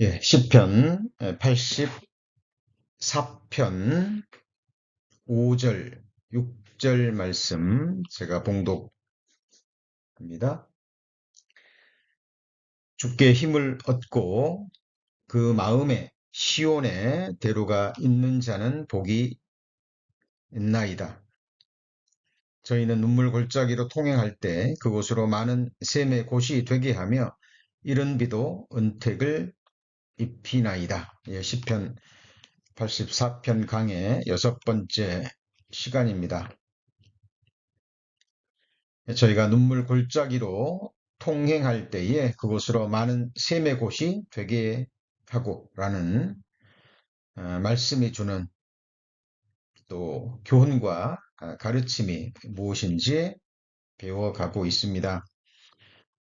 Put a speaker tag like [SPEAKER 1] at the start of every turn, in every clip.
[SPEAKER 1] 예, 시편 84편 5절, 6절 말씀 제가 봉독합니다. 주께 힘을 얻고 그 마음에 시온의 대로가 있는 자는 복이 있나이다. 저희는 눈물 골짜기로 통행할 때 그곳으로 많은 샘의 곳이 되게 하며 이른 비도 은택을 입히나이다. 예, 시편 84편 강의 6번째 시간입니다. 저희가 눈물 골짜기로 통행할 때에 그곳으로 많은 샘의 곳이 되게 하고 라는 말씀이 주는 또 교훈과 가르침이 무엇인지 배워가고 있습니다.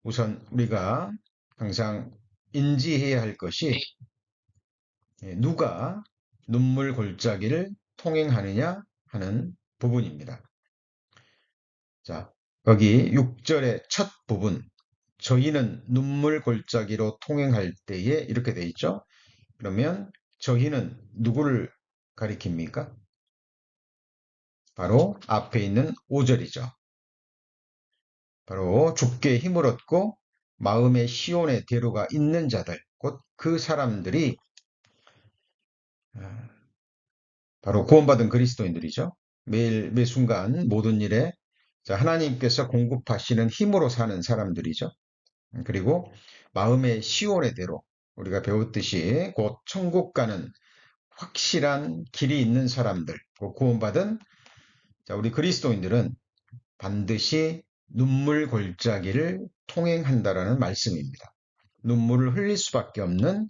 [SPEAKER 1] 우선 우리가 항상 인지해야 할 것이 누가 눈물 골짜기를 통행하느냐 하는 부분입니다. 자, 여기 6절의 첫 부분, 저희는 눈물 골짜기로 통행할 때에 이렇게 돼 있죠. 그러면 저희는 누구를 가리킵니까? 바로 앞에 있는 5절이죠. 바로 주께 힘을 얻고 마음의 시온의 대로가 있는 자들, 곧 그 사람들이 바로 구원받은 그리스도인들이죠. 매일 매 순간 모든 일에 하나님께서 공급하시는 힘으로 사는 사람들이죠. 그리고 마음의 시온의 대로 우리가 배웠듯이 곧 천국 가는 확실한 길이 있는 사람들, 구원받은 우리 그리스도인들은 반드시 눈물 골짜기를 통행한다라는 말씀입니다. 눈물을 흘릴 수밖에 없는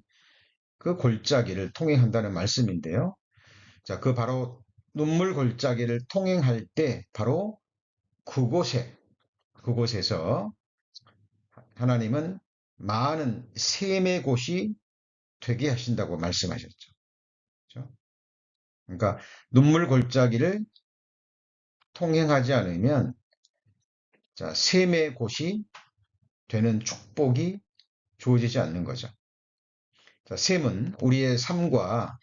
[SPEAKER 1] 그 골짜기를 통행한다는 말씀인데요. 자, 그 바로 눈물 골짜기를 통행할 때 바로 그곳에서 하나님은 많은 샘의 곳이 되게 하신다고 말씀하셨죠. 그렇죠? 그러니까 눈물 골짜기를 통행하지 않으면 샘의 곳이 되는 축복이 주어지지 않는 거죠. 샘은 우리의 삶과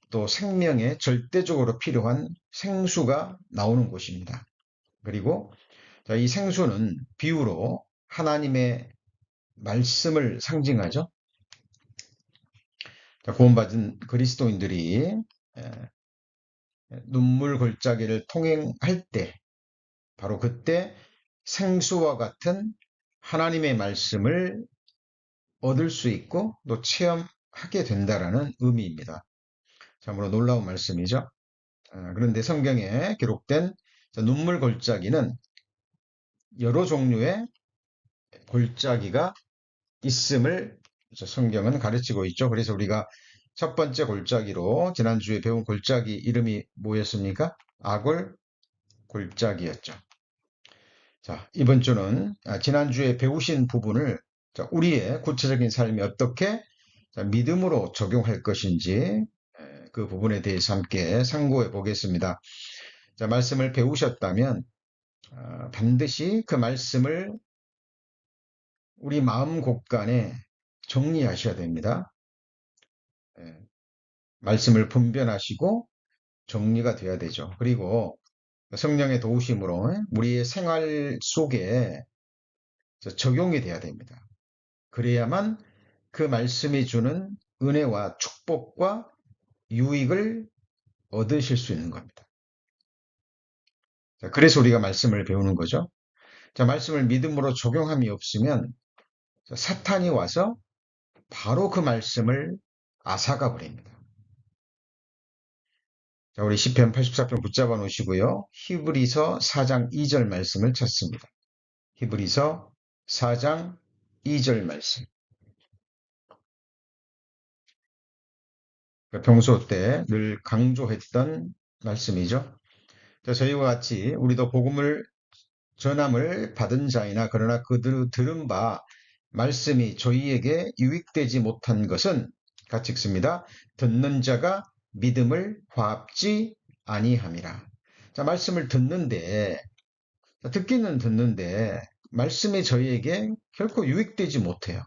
[SPEAKER 1] 또 생명에 절대적으로 필요한 생수가 나오는 곳입니다. 그리고 이 생수는 비유로 하나님의 말씀을 상징하죠. 구원받은 그리스도인들이 눈물 골짜기를 통행할 때 바로 그때 생수와 같은 하나님의 말씀을 얻을 수 있고 또 체험하게 된다라는 의미입니다. 참으로 놀라운 말씀이죠. 그런데 성경에 기록된 눈물 골짜기는 여러 종류의 골짜기가 있음을 성경은 가르치고 있죠. 그래서 우리가 첫 번째 골짜기로 지난주에 배운 골짜기 이름이 뭐였습니까? 아골 골짜기였죠. 자, 이번 주는 지난주에 배우신 부분을 우리의 구체적인 삶에 어떻게 믿음으로 적용할 것인지 그 부분에 대해서 함께 상고해 보겠습니다. 자, 말씀을 배우셨다면 반드시 그 말씀을 우리 마음 곳간에 정리하셔야 됩니다. 말씀을 분별하시고 정리가 돼야 되죠. 그리고 성령의 도우심으로 우리의 생활 속에 적용이 돼야 됩니다. 그래야만 그 말씀이 주는 은혜와 축복과 유익을 얻으실 수 있는 겁니다. 그래서 우리가 말씀을 배우는 거죠. 말씀을 믿음으로 적용함이 없으면 사탄이 와서 바로 그 말씀을 앗아가 버립니다. 우리 시편 84편 붙잡아 놓으시고요. 히브리서 4장 2절 말씀을 찾습니다. 히브리서 4장 2절 말씀. 평소 때 늘 강조했던 말씀이죠. 저희와 같이 우리도 복음을 전함을 받은 자이나 그러나 그들 들은 바 말씀이 저희에게 유익되지 못한 것은 같이 읽습니다. 듣는 자가 믿음을 화합지 아니함이라. 말씀을 듣기는 듣는데 말씀이 저희에게 결코 유익되지 못해요.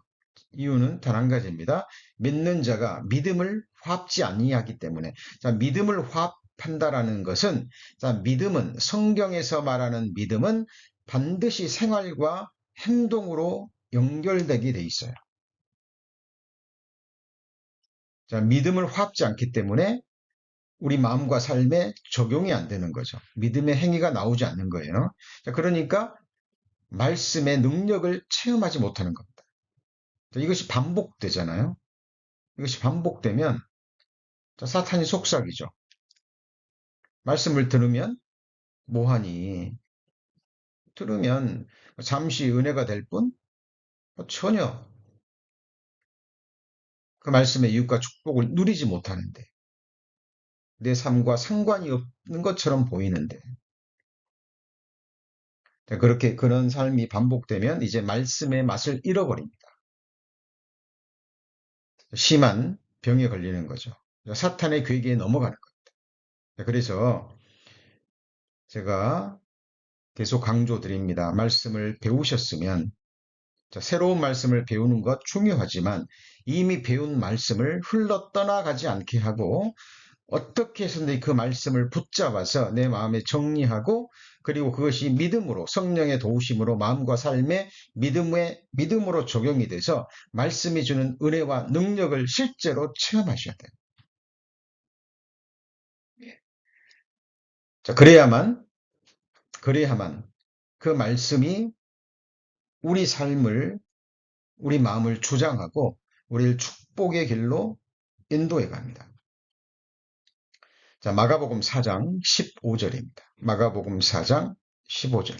[SPEAKER 1] 이유는 단 한 가지입니다. 믿는 자가 믿음을 화합지 아니하기 때문에. 자, 믿음을 화합한다라는 것은, 자, 믿음은, 성경에서 말하는 믿음은 반드시 생활과 행동으로 연결되게 돼 있어요. 자, 믿음을 화합지 않기 때문에 우리 마음과 삶에 적용이 안 되는 거죠. 믿음의 행위가 나오지 않는 거예요. 자, 그러니까 말씀의 능력을 체험하지 못하는 겁니다. 자, 이것이 반복되잖아요. 이것이 반복되면 자, 사탄이 속삭이죠. 말씀을 들으면 뭐하니? 들으면 잠시 은혜가 될 뿐 전혀 그 말씀의 이웃과 축복을 누리지 못하는데 내 삶과 상관이 없는 것처럼 보이는데 그렇게 그런 삶이 반복되면 이제 말씀의 맛을 잃어버립니다. 심한 병에 걸리는 거죠. 사탄의 괴계에 넘어가는 겁니다. 그래서 제가 계속 강조드립니다. 말씀을 배우셨으면 자, 새로운 말씀을 배우는 것 중요하지만 이미 배운 말씀을 흘러 떠나가지 않게 하고 어떻게 해서든 그 말씀을 붙잡아서 내 마음에 정리하고 그리고 그것이 믿음으로 성령의 도우심으로 마음과 삶에 믿음으로 적용이 돼서 말씀이 주는 은혜와 능력을 실제로 체험하셔야 돼요. 자, 그래야만 그 말씀이 우리 삶을 우리 마음을 주장하고 우리를 축복의 길로 인도해 갑니다. 자, 마가복음 4장 15절입니다. 마가복음 4장 15절.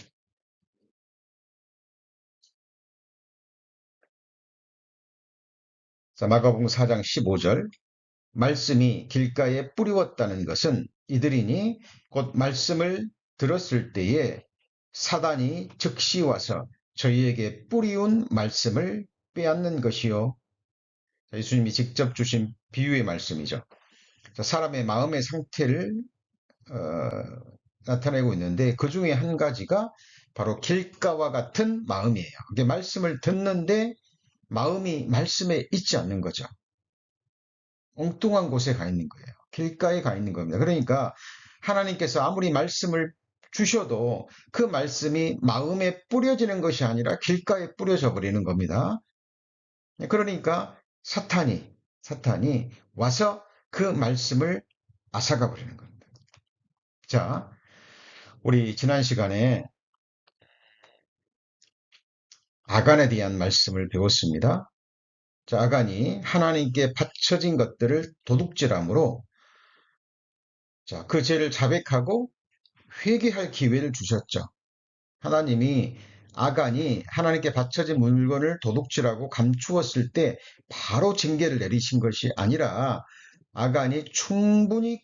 [SPEAKER 1] 자, 마가복음 4장 15절. 말씀이 길가에 뿌리웠다는 것은 이들이니 곧 말씀을 들었을 때에 사단이 즉시 와서 저희에게 뿌리운 말씀을 빼앗는 것이요. 예수님이 직접 주신 비유의 말씀이죠. 자, 사람의 마음의 상태를 나타내고 있는데 그 중에 한 가지가 바로 길가와 같은 마음이에요. 이게 말씀을 듣는데 마음이 말씀에 있지 않는 거죠. 엉뚱한 곳에 가 있는 거예요. 길가에 가 있는 겁니다. 그러니까 하나님께서 아무리 말씀을 주셔도 그 말씀이 마음에 뿌려지는 것이 아니라 길가에 뿌려져 버리는 겁니다. 그러니까 사탄이 와서 그 말씀을 앗아가 버리는 겁니다. 자, 우리 지난 시간에 아간에 대한 말씀을 배웠습니다. 자, 아간이 하나님께 바쳐진 것들을 도둑질함으로 자, 그 죄를 자백하고 회개할 기회를 주셨죠. 하나님이 아간이 하나님께 바쳐진 물건을 도둑질하고 감추었을 때 바로 징계를 내리신 것이 아니라 아간이 충분히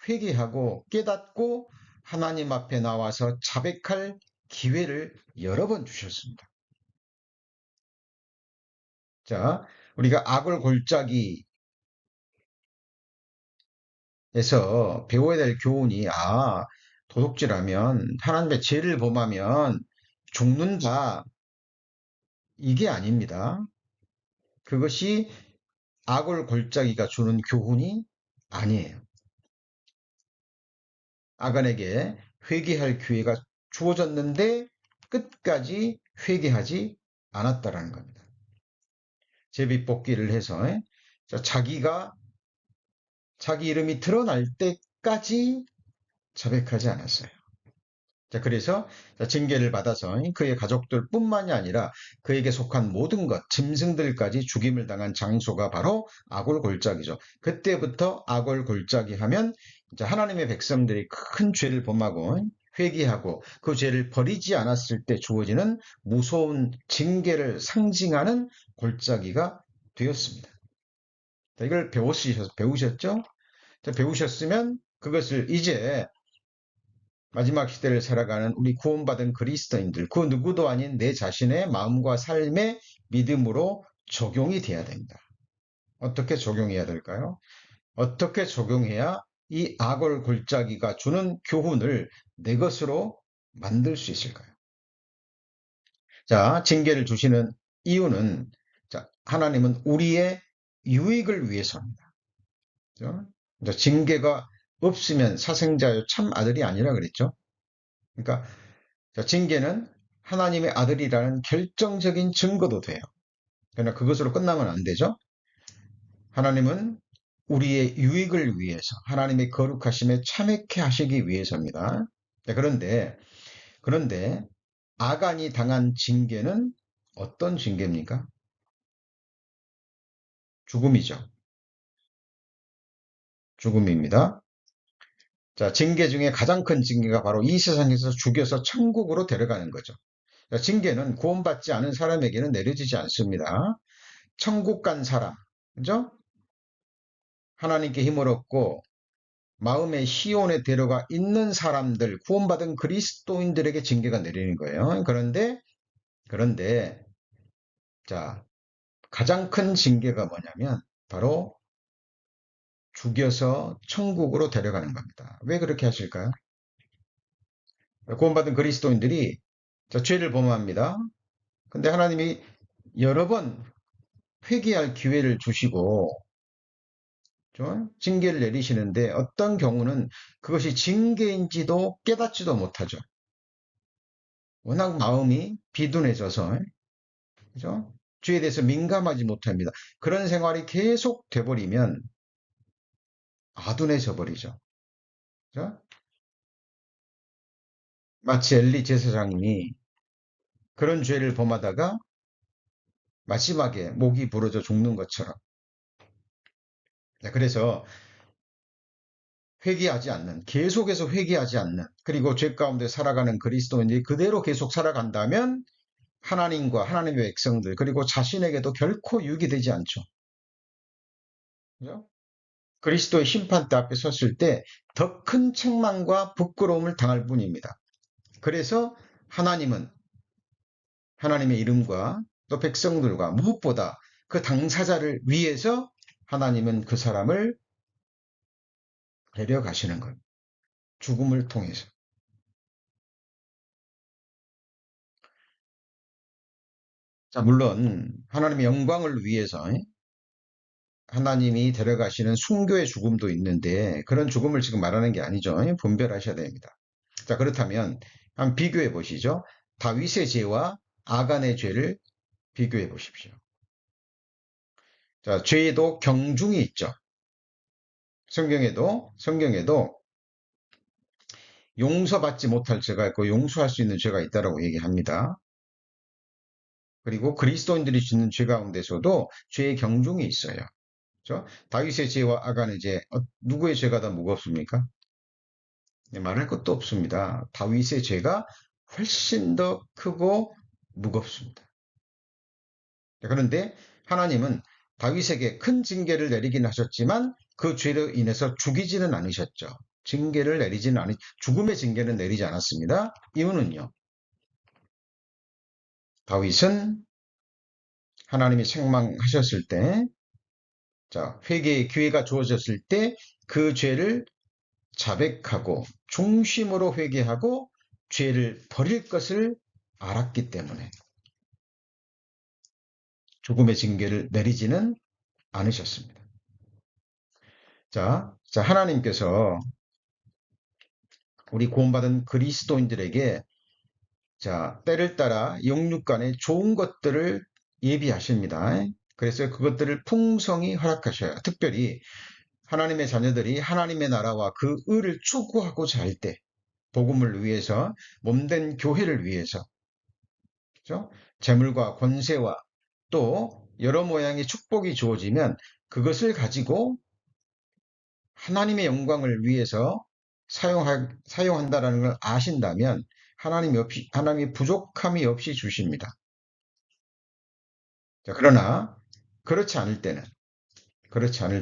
[SPEAKER 1] 회개하고 깨닫고 하나님 앞에 나와서 자백할 기회를 여러 번 주셨습니다. 자, 우리가 악을 골짜기에서 배워야 될 교훈이 도둑질하면 하나님의 죄를 범하면 죽는다. 이게 아닙니다. 그것이 악을 골짜기가 주는 교훈이 아니에요. 아간에게 회개할 기회가 주어졌는데 끝까지 회개하지 않았다라는 겁니다. 제비뽑기를 해서 자기가 자기 이름이 드러날 때까지 자백하지 않았어요. 자, 그래서 징계를 받아서 그의 가족들뿐만이 아니라 그에게 속한 모든 것, 짐승들까지 죽임을 당한 장소가 바로 아골 골짜기죠. 그때부터 아골 골짜기 하면 이제 하나님의 백성들이 큰 죄를 범하고 회개하고 그 죄를 버리지 않았을 때 주어지는 무서운 징계를 상징하는 골짜기가 되었습니다. 자, 이걸 배우셨죠? 자, 배우셨으면 그것을 이제 마지막 시대를 살아가는 우리 구원받은 그리스도인들, 그 누구도 아닌 내 자신의 마음과 삶의 믿음으로 적용이 돼야 됩니다. 어떻게 적용해야 될까요? 어떻게 적용해야 이 악을 골짜기가 주는 교훈을 내 것으로 만들 수 있을까요? 자, 징계를 주시는 이유는 자, 하나님은 우리의 유익을 위해서입니다. 그죠? 징계가 없으면 사생자요 참 아들이 아니라 그랬죠. 그러니까 징계는 하나님의 아들이라는 결정적인 증거도 돼요. 그러나 그것으로 끝나면 안 되죠. 하나님은 우리의 유익을 위해서, 하나님의 거룩하심에 참여케 하시기 위해서입니다. 그런데 아간이 당한 징계는 어떤 징계입니까? 죽음이죠. 죽음입니다. 자, 징계 중에 가장 큰 징계가 바로 이 세상에서 죽여서 천국으로 데려가는 거죠. 자, 징계는 구원받지 않은 사람에게는 내려지지 않습니다. 천국 간 사람, 그죠? 하나님께 힘을 얻고 마음의 시온에 데려가 있는 사람들, 구원받은 그리스도인들에게 징계가 내리는 거예요. 그런데, 자, 가장 큰 징계가 뭐냐면, 바로 죽여서 천국으로 데려가는 겁니다. 왜 그렇게 하실까요? 구원받은 그리스도인들이 죄를 범합니다. 근데 하나님이 여러 번 회개할 기회를 주시고, 징계를 내리시는데 어떤 경우는 그것이 징계인지도 깨닫지도 못하죠. 워낙 마음이 비둔해져서, 그죠? 죄에 대해서 민감하지 못합니다. 그런 생활이 계속 돼버리면 아둔해져 버리죠. 그죠? 마치 엘리 제사장이 그런 죄를 범하다가 마지막에 목이 부러져 죽는 것처럼. 그래서 회개하지 않는, 계속해서 회개하지 않는, 그리고 죄 가운데 살아가는 그리스도인들이 그대로 계속 살아간다면 하나님과 하나님의 백성들, 그리고 자신에게도 결코 유익이 되지 않죠. 그죠? 그리스도의 심판대 앞에 섰을 때 더 큰 책망과 부끄러움을 당할 뿐입니다. 그래서 하나님은 하나님의 이름과 또 백성들과 무엇보다 그 당사자를 위해서 하나님은 그 사람을 데려가시는 거예요. 죽음을 통해서. 자, 물론 하나님의 영광을 위해서 하나님이 데려가시는 순교의 죽음도 있는데 그런 죽음을 지금 말하는 게 아니죠. 분별하셔야 됩니다. 자, 그렇다면 한번 비교해 보시죠. 다윗의 죄와 아간의 죄를 비교해 보십시오. 자, 죄에도 경중이 있죠. 성경에도 용서받지 못할 죄가 있고 용서할 수 있는 죄가 있다라고 얘기합니다. 그리고 그리스도인들이 짓는 죄 가운데서도 죄의 경중이 있어요. 그렇죠? 다윗의 죄와 아간의 죄, 누구의 죄가 더 무겁습니까? 말할 것도 없습니다. 다윗의 죄가 훨씬 더 크고 무겁습니다. 그런데 하나님은 다윗에게 큰 징계를 내리긴 하셨지만 그 죄로 인해서 죽이지는 않으셨죠. 징계를 내리지는 않으, 죽음의 징계는 내리지 않았습니다. 이유는요. 다윗은 하나님이 책망하셨을 때, 자, 회개의 기회가 주어졌을 때 그 죄를 자백하고 중심으로 회개하고 죄를 버릴 것을 알았기 때문에 죽음의 징계를 내리지는 않으셨습니다. 자, 하나님께서 우리 구원받은 그리스도인들에게 자, 때를 따라 영육간에 좋은 것들을 예비하십니다. 그래서 그것들을 풍성히 허락하셔요. 특별히 하나님의 자녀들이 하나님의 나라와 그 의를 추구하고자 할 때, 복음을 위해서, 몸된 교회를 위해서, 그죠? 재물과 권세와 또 여러 모양의 축복이 주어지면 그것을 가지고 하나님의 영광을 위해서 사용한다라는 걸 아신다면 하나님이 부족함이 없이 주십니다. 자, 그러나 그렇지 않을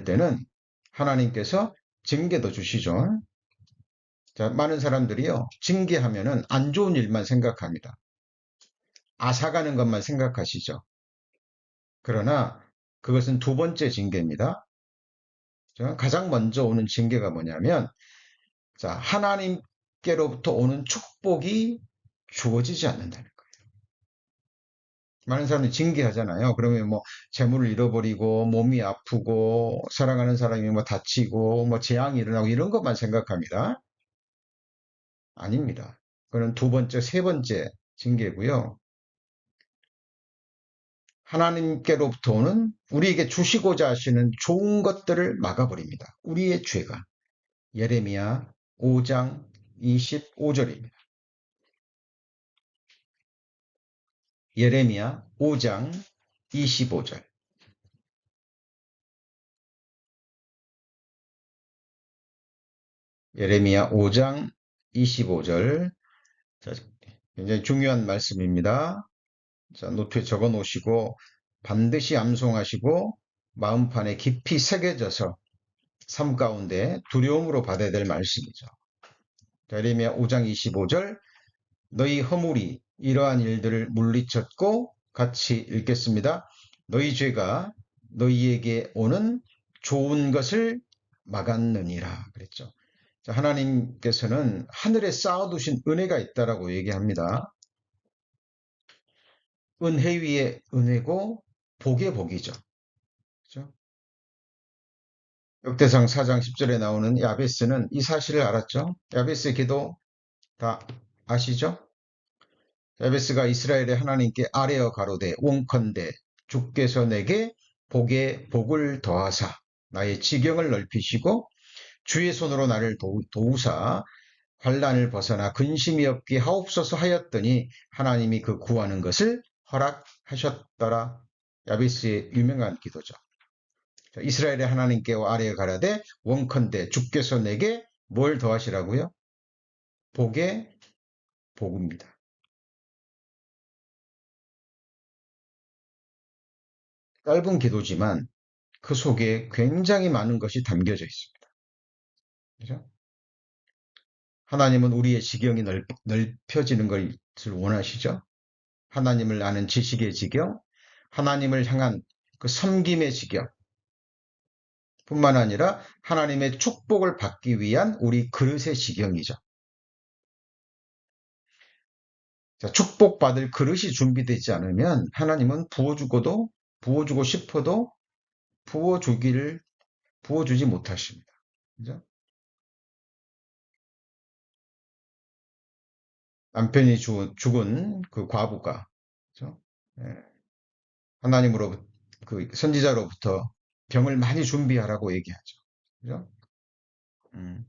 [SPEAKER 1] 때는 하나님께서 징계도 주시죠. 자, 많은 사람들이요, 징계하면은 안 좋은 일만 생각합니다. 앗아가는 것만 생각하시죠. 그러나 그것은 두 번째 징계입니다. 가장 먼저 오는 징계가 뭐냐면, 자, 하나님께로부터 오는 축복이 주어지지 않는다는 거예요. 많은 사람들이 징계하잖아요. 그러면 뭐 재물을 잃어버리고 몸이 아프고 사랑하는 사람이 뭐 다치고 뭐 재앙이 일어나고 이런 것만 생각합니다. 아닙니다. 그는 두 번째, 세 번째 징계고요. 하나님께로부터 오는 우리에게 주시고자 하시는 좋은 것들을 막아버립니다. 우리의 죄가. 예레미야 5장 25절입니다. 예레미야 5장 25절. 예레미야 5장 25절. 자, 굉장히 중요한 말씀입니다. 자, 노트에 적어 놓으시고 반드시 암송하시고 마음판에 깊이 새겨져서 삶 가운데 두려움으로 받아야 될 말씀이죠. 자, 예레미야 5장 25절. 너희 허물이 이러한 일들을 물리쳤고 같이 읽겠습니다. 너희 죄가 너희에게 오는 좋은 것을 막았느니라 그랬죠. 자, 하나님께서는 하늘에 쌓아두신 은혜가 있다라고 얘기합니다. 은혜 위에 은혜고 복의 복이죠. 그렇죠? 역대상 4장 10절에 나오는 야베스는 이 사실을 알았죠. 야베스의 기도 다 아시죠? 야베스가 이스라엘의 하나님께 아뢰어 가로되 원컨대 주께서 내게 복에 복을 더하사 나의 지경을 넓히시고 주의 손으로 나를 도우사 환난을 벗어나 근심이 없게 하옵소서 하였더니 하나님이 그 구하는 것을 허락하셨더라. 야베스의 유명한 기도죠. 이스라엘의 하나님께 아뢰어 가라되 원컨대 주께서 내게 뭘 더하시라고요? 복에 복입니다. 짧은 기도지만 그 속에 굉장히 많은 것이 담겨져 있습니다. 그죠? 하나님은 우리의 지경이 넓혀지는 것을 원하시죠? 하나님을 아는 지식의 지경, 하나님을 향한 그 섬김의 지경, 뿐만 아니라 하나님의 축복을 받기 위한 우리 그릇의 지경이죠. 자, 축복받을 그릇이 준비되지 않으면 하나님은 부어주고 싶어도 부어주지 못하십니다. 그죠? 남편이 죽은 그 과부가, 그죠? 예, 하나님으로부터, 그 선지자로부터 병을 많이 준비하라고 얘기하죠. 그죠? 음,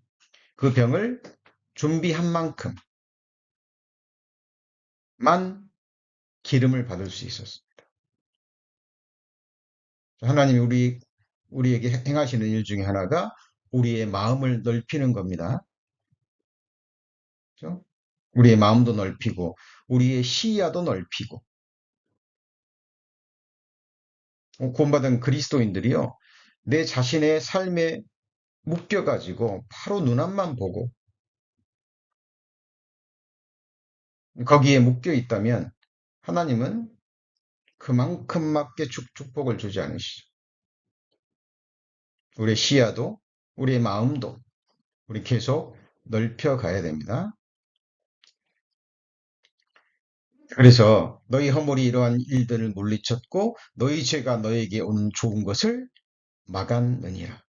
[SPEAKER 1] 그 병을 준비한 만큼만 기름을 받을 수 있었습니다. 하나님이 우리에게 행하시는 일 중에 하나가 우리의 마음을 넓히는 겁니다. 그죠? 우리의 마음도 넓히고, 우리의 시야도 넓히고, 구원받은 그리스도인들이요, 내 자신의 삶에 묶여가지고 바로 눈앞만 보고 거기에 묶여 있다면 하나님은 그만큼밖에 축복을 주지 않으시죠. 우리의 시야도, 우리의 마음도 우리 계속 넓혀 가야 됩니다. 그래서 너희 허물이 이러한 일들을 물리쳤고 너희 죄가 너에게 오는 좋은 것을 막았느니라.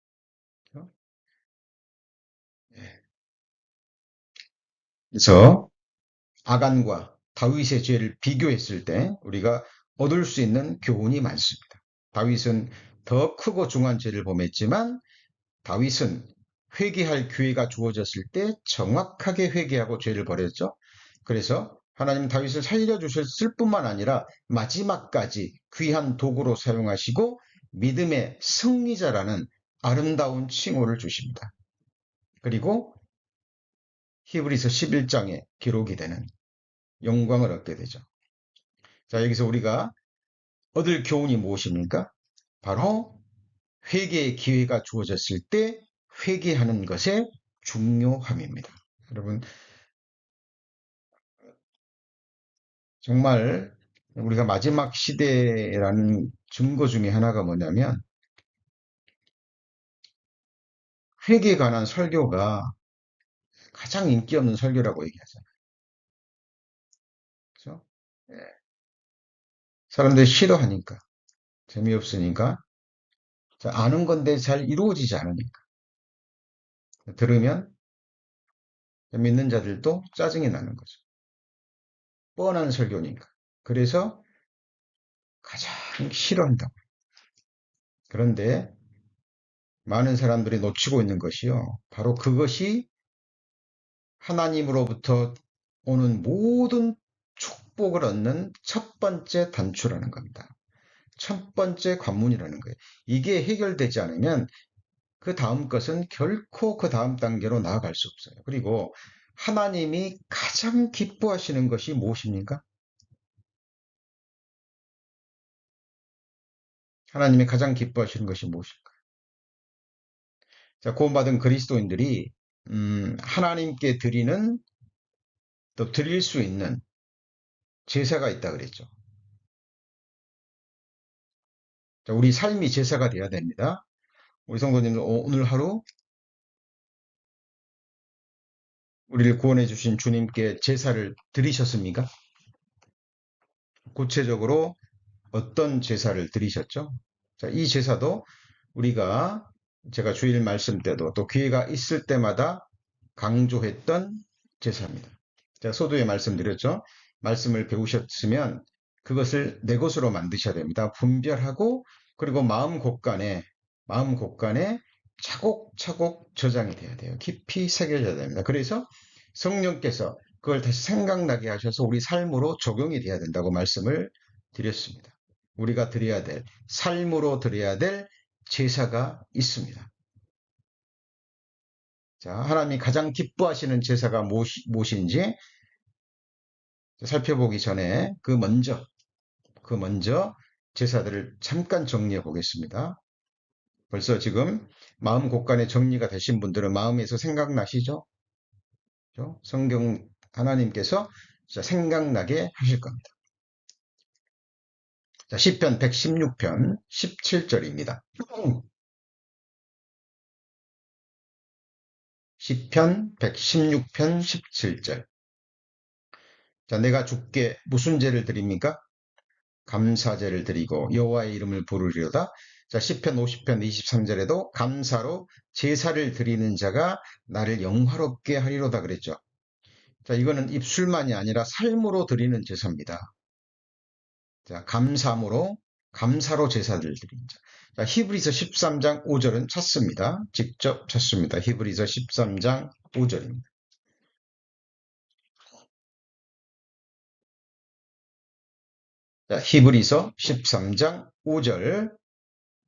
[SPEAKER 1] 그래서 아간과 다윗의 죄를 비교했을 때 우리가 얻을 수 있는 교훈이 많습니다. 다윗은 더 크고 중한 죄를 범했지만 다윗은 회개할 기회가 주어졌을 때 정확하게 회개하고 죄를 버렸죠. 그래서 하나님 다윗을 살려주셨을 뿐만 아니라 마지막까지 귀한 도구로 사용하시고 믿음의 승리자라는 아름다운 칭호를 주십니다. 그리고 히브리서 11장에 기록이 되는 영광을 얻게 되죠. 자, 여기서 우리가 얻을 교훈이 무엇입니까? 바로 회개의 기회가 주어졌을 때 회개하는 것의 중요함입니다. 여러분, 정말 우리가 마지막 시대라는 증거 중에 하나가 뭐냐면 회개에 관한 설교가 가장 인기 없는 설교라고 얘기하잖아요. 그렇죠? 예. 사람들이 싫어하니까, 재미없으니까, 아는 건데 잘 이루어지지 않으니까. 들으면 믿는 자들도 짜증이 나는 거죠. 뻔한 설교니까. 그래서 가장 싫어한다고. 그런데 많은 사람들이 놓치고 있는 것이요. 바로 그것이 하나님으로부터 오는 모든 축복을 얻는 첫 번째 단추라는 겁니다. 첫 번째 관문이라는 거예요. 이게 해결되지 않으면 그 다음 것은 결코 그 다음 단계로 나아갈 수 없어요. 그리고 하나님이 가장 기뻐하시는 것이 무엇입니까? 하나님이 가장 기뻐하시는 것이 무엇일까요? 자, 구원받은 그리스도인들이 하나님께 드리는 또 드릴 수 있는 제사가 있다 그랬죠. 자, 우리 삶이 제사가 되어야 됩니다. 우리 성도님들 오늘 하루 우리를 구원해 주신 주님께 제사를 드리셨습니까? 구체적으로 어떤 제사를 드리셨죠? 자, 이 제사도 우리가 제가 주일 말씀 때도 또 기회가 있을 때마다 강조했던 제사입니다. 제가 소두에 말씀드렸죠. 말씀을 배우셨으면 그것을 내 것으로 만드셔야 됩니다. 분별하고 그리고 마음 곳간에 차곡차곡 저장이 돼야 돼요. 깊이 새겨져야 됩니다. 그래서 성령께서 그걸 다시 생각나게 하셔서 우리 삶으로 적용이 돼야 된다고 말씀을 드렸습니다. 우리가 드려야 될, 삶으로 드려야 될 제사가 있습니다. 자, 하나님이 가장 기뻐하시는 제사가 무엇인지 살펴보기 전에 그 먼저 제사들을 잠깐 정리해 보겠습니다. 벌써 지금 마음 곳간에 정리가 되신 분들은 마음에서 생각나시죠? 성경 하나님께서 생각나게 하실 겁니다. 자, 시편 116편 17절입니다. 시편 116편 17절. 자, 내가 주께 무슨 제를 드립니까? 감사제를 드리고 여호와의 이름을 부르리로다. 자, 시편 50편 23절에도 감사로 제사를 드리는 자가 나를 영화롭게 하리로다 그랬죠. 자, 이거는 입술만이 아니라 삶으로 드리는 제사입니다. 자, 감사로 제사를 드리는 자. 자, 히브리서 13장 5절은 찾습니다. 직접 찾습니다. 히브리서 13장 5절입니다. 자, 히브리서 13장 5절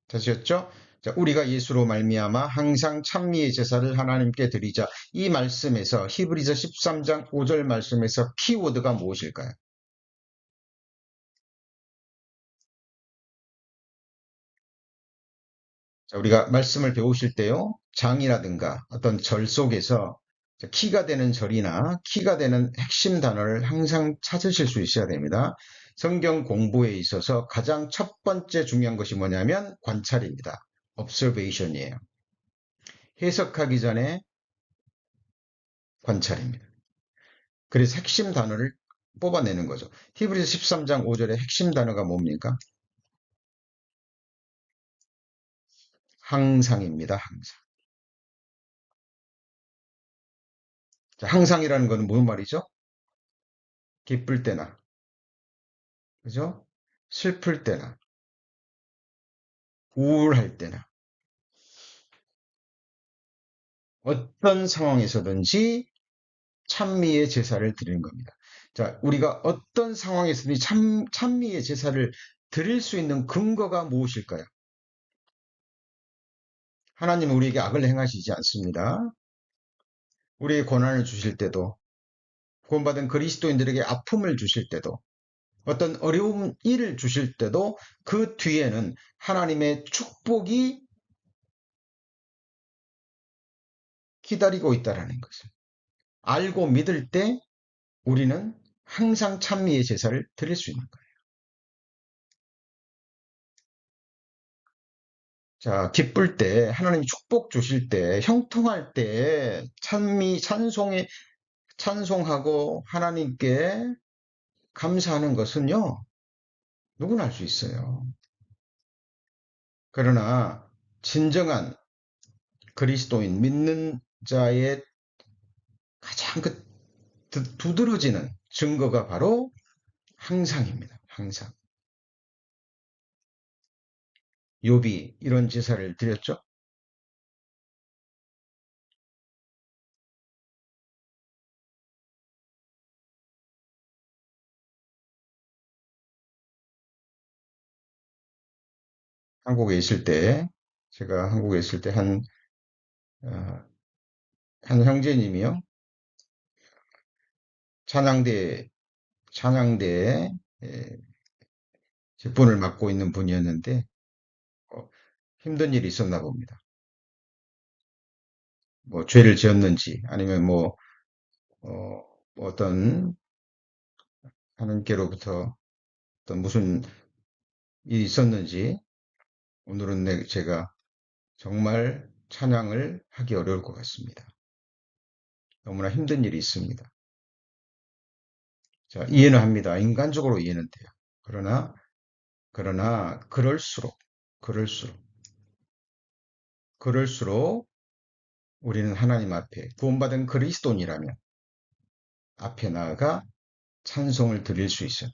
[SPEAKER 1] 되셨죠? 자, 우리가 예수로 말미암아 항상 찬미의 제사를 하나님께 드리자. 이 말씀에서 히브리서 13장 5절 말씀에서 키워드가 무엇일까요? 자, 우리가 말씀을 배우실 때요, 장이라든가 어떤 절 속에서 키가 되는 절이나 키가 되는 핵심 단어를 항상 찾으실 수 있어야 됩니다. 성경 공부에 있어서 가장 첫 번째 중요한 것이 뭐냐면 관찰입니다. observation이에요. 해석하기 전에 관찰입니다. 그래서 핵심 단어를 뽑아내는 거죠. 히브리서 13장 5절의 핵심 단어가 뭡니까? 항상입니다. 항상. 자, 항상이라는 것은 무슨 말이죠? 기쁠 때나, 그죠? 슬플 때나, 우울할 때나, 어떤 상황에서든지 찬미의 제사를 드리는 겁니다. 자, 우리가 어떤 상황에서든지 찬미의 제사를 드릴 수 있는 근거가 무엇일까요? 하나님은 우리에게 악을 행하시지 않습니다. 우리에게 고난을 주실 때도, 구원받은 그리스도인들에게 아픔을 주실 때도, 어떤 어려운 일을 주실 때도 그 뒤에는 하나님의 축복이 기다리고 있다는 것을 알고 믿을 때 우리는 항상 찬미의 제사를 드릴 수 있는 거예요. 자, 기쁠 때, 하나님 축복 주실 때, 형통할 때, 찬송하고 하나님께 감사하는 것은요, 누구나 할 수 있어요. 그러나 진정한 그리스도인 믿는 자의 가장 두드러지는 증거가 바로 항상입니다. 항상. 욥이 이런 제사를 드렸죠. 한국에 있을 때 제가 한국에 있을 때 어, 한 형제님이요. 찬양대 찬양대에 직분을 맡고 있는 분이었는데 어, 힘든 일이 있었나 봅니다. 뭐 죄를 지었는지 아니면 어, 어떤 하나님께로부터 어떤 무슨 일이 있었는지 오늘은 제가 정말 찬양을 하기 어려울 것 같습니다. 너무나 힘든 일이 있습니다. 자, 이해는 합니다. 인간적으로 이해는 돼요. 그러나 그럴수록 그럴수록 우리는 하나님 앞에 구원받은 그리스도인이라면 앞에 나아가 찬송을 드릴 수 있어요.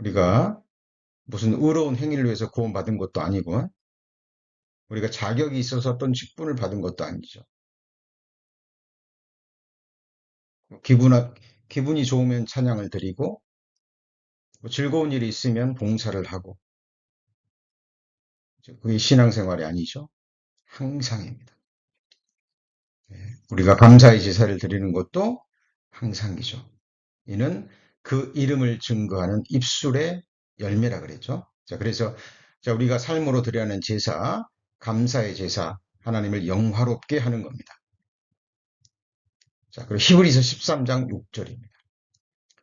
[SPEAKER 1] 우리가 무슨 의로운 행위를 위해서 구원받은 것도 아니고 우리가 자격이 있어서 어떤 직분을 받은 것도 아니죠. 기분, 기분이 좋으면 찬양을 드리고 뭐 즐거운 일이 있으면 봉사를 하고 그게 신앙생활이 아니죠. 항상입니다. 예, 우리가 감사의 제사를 드리는 것도 항상이죠. 이는 그 이름을 증거하는 입술의 열매라 그랬죠. 자, 그래서 자, 우리가 삶으로 드려야 하는 제사, 감사의 제사, 하나님을 영화롭게 하는 겁니다. 자, 그리고 히브리서 13장 6절입니다.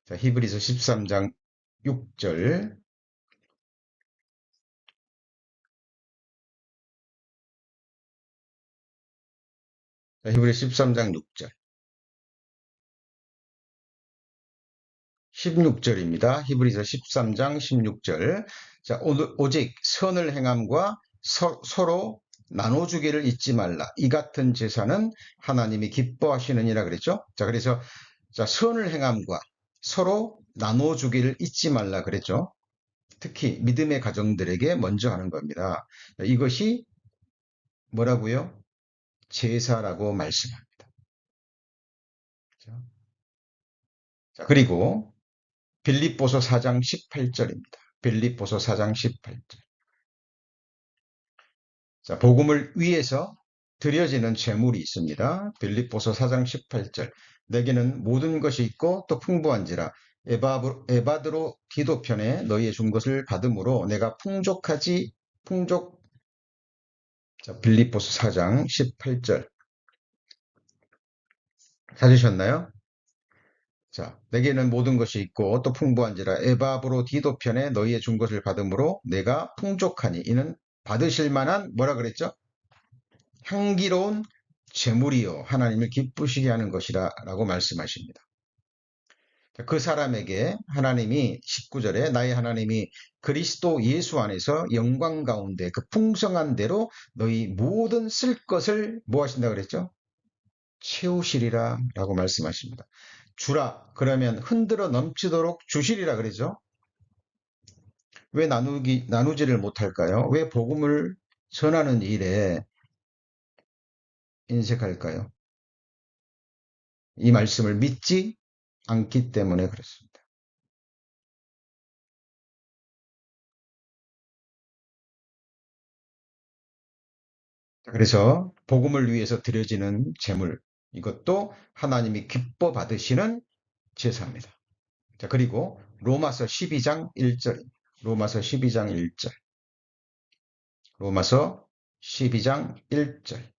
[SPEAKER 1] 자, 히브리서 13장 6절. 자, 히브리서 13장 6절. 16절입니다. 히브리서 13장 16절. 자, 오직 선을 행함과 서로 나눠주기를 잊지 말라. 이 같은 제사는 하나님이 기뻐하시느니라 그랬죠. 자, 그래서 자, 선을 행함과 서로 나눠주기를 잊지 말라 그랬죠. 특히 믿음의 가정들에게 먼저 하는 겁니다. 이것이 뭐라고요? 제사라고 말씀합니다. 자, 그리고 빌립보서 4장 18절입니다. 빌립보서 4장 18절. 자, 복음을 위해서 드려지는 제물이 있습니다. 빌립보서 4장 18절. 내게는 모든 것이 있고 또 풍부한지라 에바드로 디도편에 너희의 준 것을 받음으로 내가 자, 빌립보서 4장 18절. 찾으셨나요? 자, 내게는 모든 것이 있고 또 풍부한지라 에바브로 디도편에 너희의 준 것을 받음으로 내가 풍족하니 이는 받으실 만한 뭐라 그랬죠? 향기로운 제물이요 하나님을 기쁘시게 하는 것이라 라고 말씀하십니다. 그 사람에게 하나님이 19절에 나의 하나님이 그리스도 예수 안에서 영광 가운데 그 풍성한 대로 너희 모든 쓸 것을 뭐 하신다 그랬죠? 채우시리라 라고 말씀하십니다. 주라 그러면 흔들어 넘치도록 주시리라 그러죠. 왜 나누지를 못할까요? 왜 복음을 전하는 일에 인색할까요? 이 말씀을 믿지 않기 때문에 그렇습니다. 그래서 복음을 위해서 드려지는 제물 이것도 하나님이 기뻐 받으시는 제사입니다. 자, 그리고 로마서 12장 1절 로마서 12장 1절 로마서 12장 1절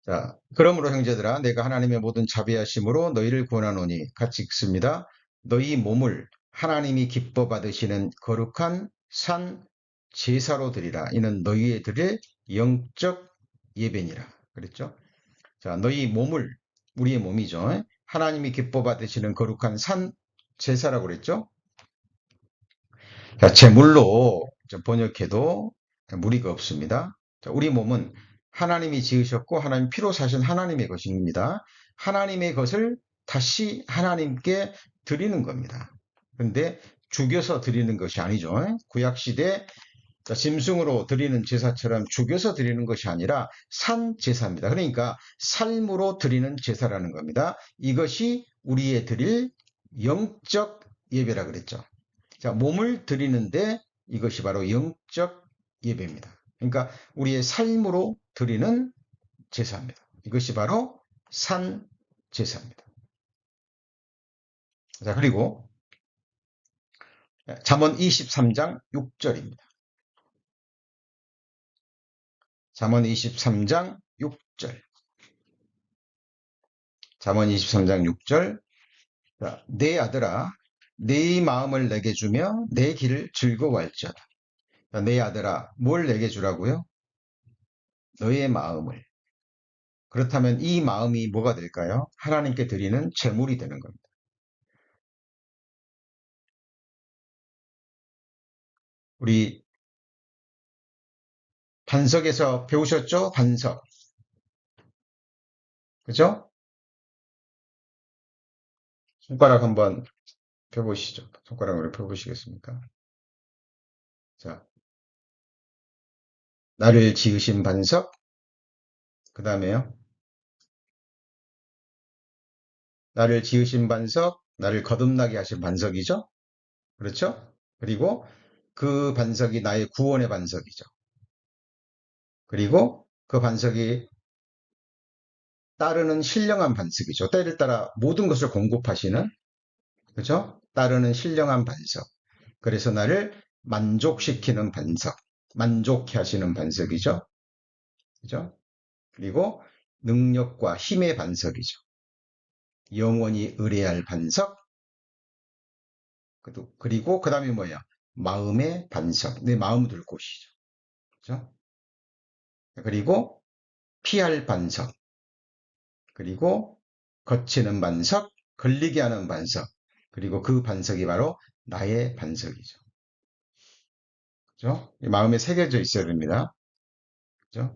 [SPEAKER 1] 자, 그러므로 형제들아 내가 하나님의 모든 자비하심으로 너희를 권하노니 같이 읽습니다. 너희 몸을 하나님이 기뻐 받으시는 거룩한 산 제사로 드리라. 이는 너희의 드릴 영적 예배니라 그랬죠. 자, 너희 몸을, 우리의 몸이죠. 하나님이 기뻐 받으시는 거룩한 산 제사라고 그랬죠. 자, 제물로 번역해도 무리가 없습니다. 자, 우리 몸은 하나님이 지으셨고 하나님 피로 사신 하나님의 것입니다. 하나님의 것을 다시 하나님께 드리는 겁니다. 근데 죽여서 드리는 것이 아니죠. 구약시대 짐승으로 드리는 제사처럼 죽여서 드리는 것이 아니라 산 제사입니다. 그러니까 삶으로 드리는 제사라는 겁니다. 이것이 우리의 드릴 영적 예배라 그랬죠. 자, 몸을 드리는데 이것이 바로 영적 예배입니다. 그러니까 우리의 삶으로 드리는 제사입니다. 이것이 바로 산 제사입니다. 자, 그리고 잠언 23장 6절입니다. 잠언 23장 6절. 잠언 23장 6절. 자, 내 아들아, 네 마음을 내게 주며 내 길을 즐거워할지어다. 자, 내 아들아, 뭘 내게 주라고요? 너의 마음을. 그렇다면 이 마음이 뭐가 될까요? 하나님께 드리는 제물이 되는 겁니다. 우리 반석에서 배우셨죠? 반석. 그죠? 손가락 한번 펴보시죠. 손가락으로 펴보시겠습니까? 자, 나를 지으신 반석. 그 다음에요. 나를 지으신 반석, 나를 거듭나게 하신 반석이죠? 그렇죠? 그리고 그 반석이 나의 구원의 반석이죠. 그리고 그 반석이 따르는 신령한 반석이죠. 때를 따라 모든 것을 공급하시는, 그죠? 따르는 신령한 반석. 그래서 나를 만족시키는 반석, 만족해 하시는 반석이죠. 그죠? 그리고 능력과 힘의 반석이죠. 영원히 의뢰할 반석. 그리고 그 다음에 뭐야? 마음의 반석. 내 마음 둘 곳이죠. 그죠? 그리고 피할 반석. 그리고 거치는 반석, 걸리게 하는 반석. 그리고 그 반석이 바로 나의 반석이죠. 그죠? 마음에 새겨져 있어야 됩니다. 그죠?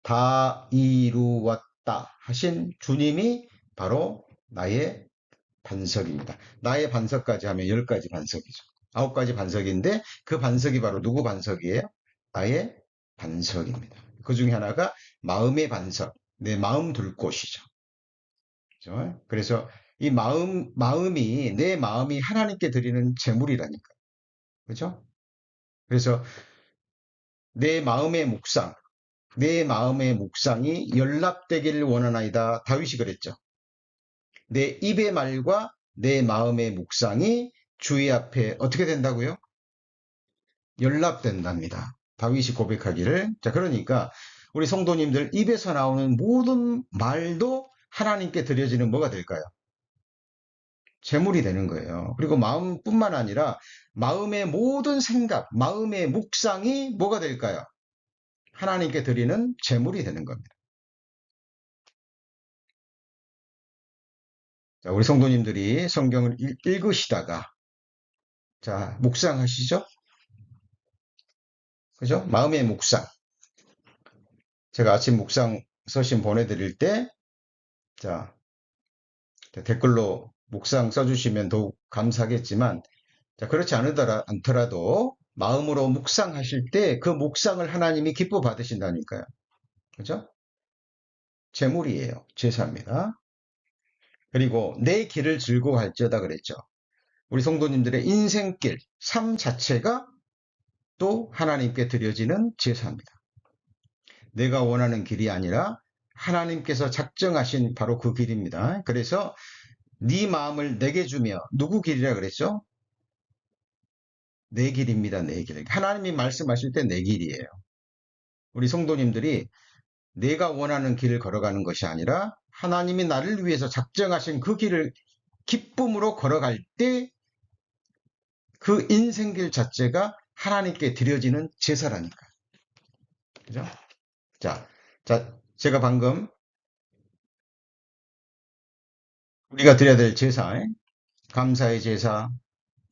[SPEAKER 1] 다 이루었다 하신 주님이 바로 나의 반석입니다. 나의 반석까지 하면 10가지 반석이죠. 9가지 반석인데 그 반석이 바로 누구 반석이에요? 나의 반석입니다. 그 중에 하나가 마음의 반석, 내 마음 둘 곳이죠. 그죠? 그래서 이 마음이, 내 마음이 하나님께 드리는 제물이라니까. 그죠? 그래서 내 마음의 묵상, 내 마음의 묵상이 연락되기를 원하나이다. 다윗이 그랬죠. 내 입의 말과 내 마음의 묵상이 주의 앞에 어떻게 된다고요? 연락된답니다. 다윗이 고백하기를. 자, 그러니까 우리 성도님들 입에서 나오는 모든 말도 하나님께 드려지는 뭐가 될까요? 제물이 되는 거예요. 그리고 마음뿐만 아니라 마음의 모든 생각, 마음의 묵상이 뭐가 될까요? 하나님께 드리는 제물이 되는 겁니다. 자, 우리 성도님들이 성경을 읽으시다가 자, 묵상하시죠? 그죠? 마음의 묵상. 제가 아침 묵상 서신 보내드릴 때, 자, 댓글로 묵상 써주시면 더욱 감사하겠지만, 자, 그렇지 않더라도 마음으로 묵상하실 때 그 묵상을 하나님이 기뻐 받으신다니까요. 그죠? 제물이에요. 제사입니다. 그리고 내 길을 즐거워할지어다 그랬죠. 우리 성도님들의 인생길, 삶 자체가 또 하나님께 드려지는 제사입니다. 내가 원하는 길이 아니라 하나님께서 작정하신 바로 그 길입니다. 그래서 네 마음을 내게 주며 누구 길이라 그랬죠? 내 길입니다. 내 길. 하나님이 말씀하실 때 내 길이에요. 우리 성도님들이 내가 원하는 길을 걸어가는 것이 아니라 하나님이 나를 위해서 작정하신 그 길을 기쁨으로 걸어갈 때 그 인생길 자체가 하나님께 드려지는 제사라니까요. 그죠? 자, 제가 방금 우리가 드려야 될 제사, 감사의 제사,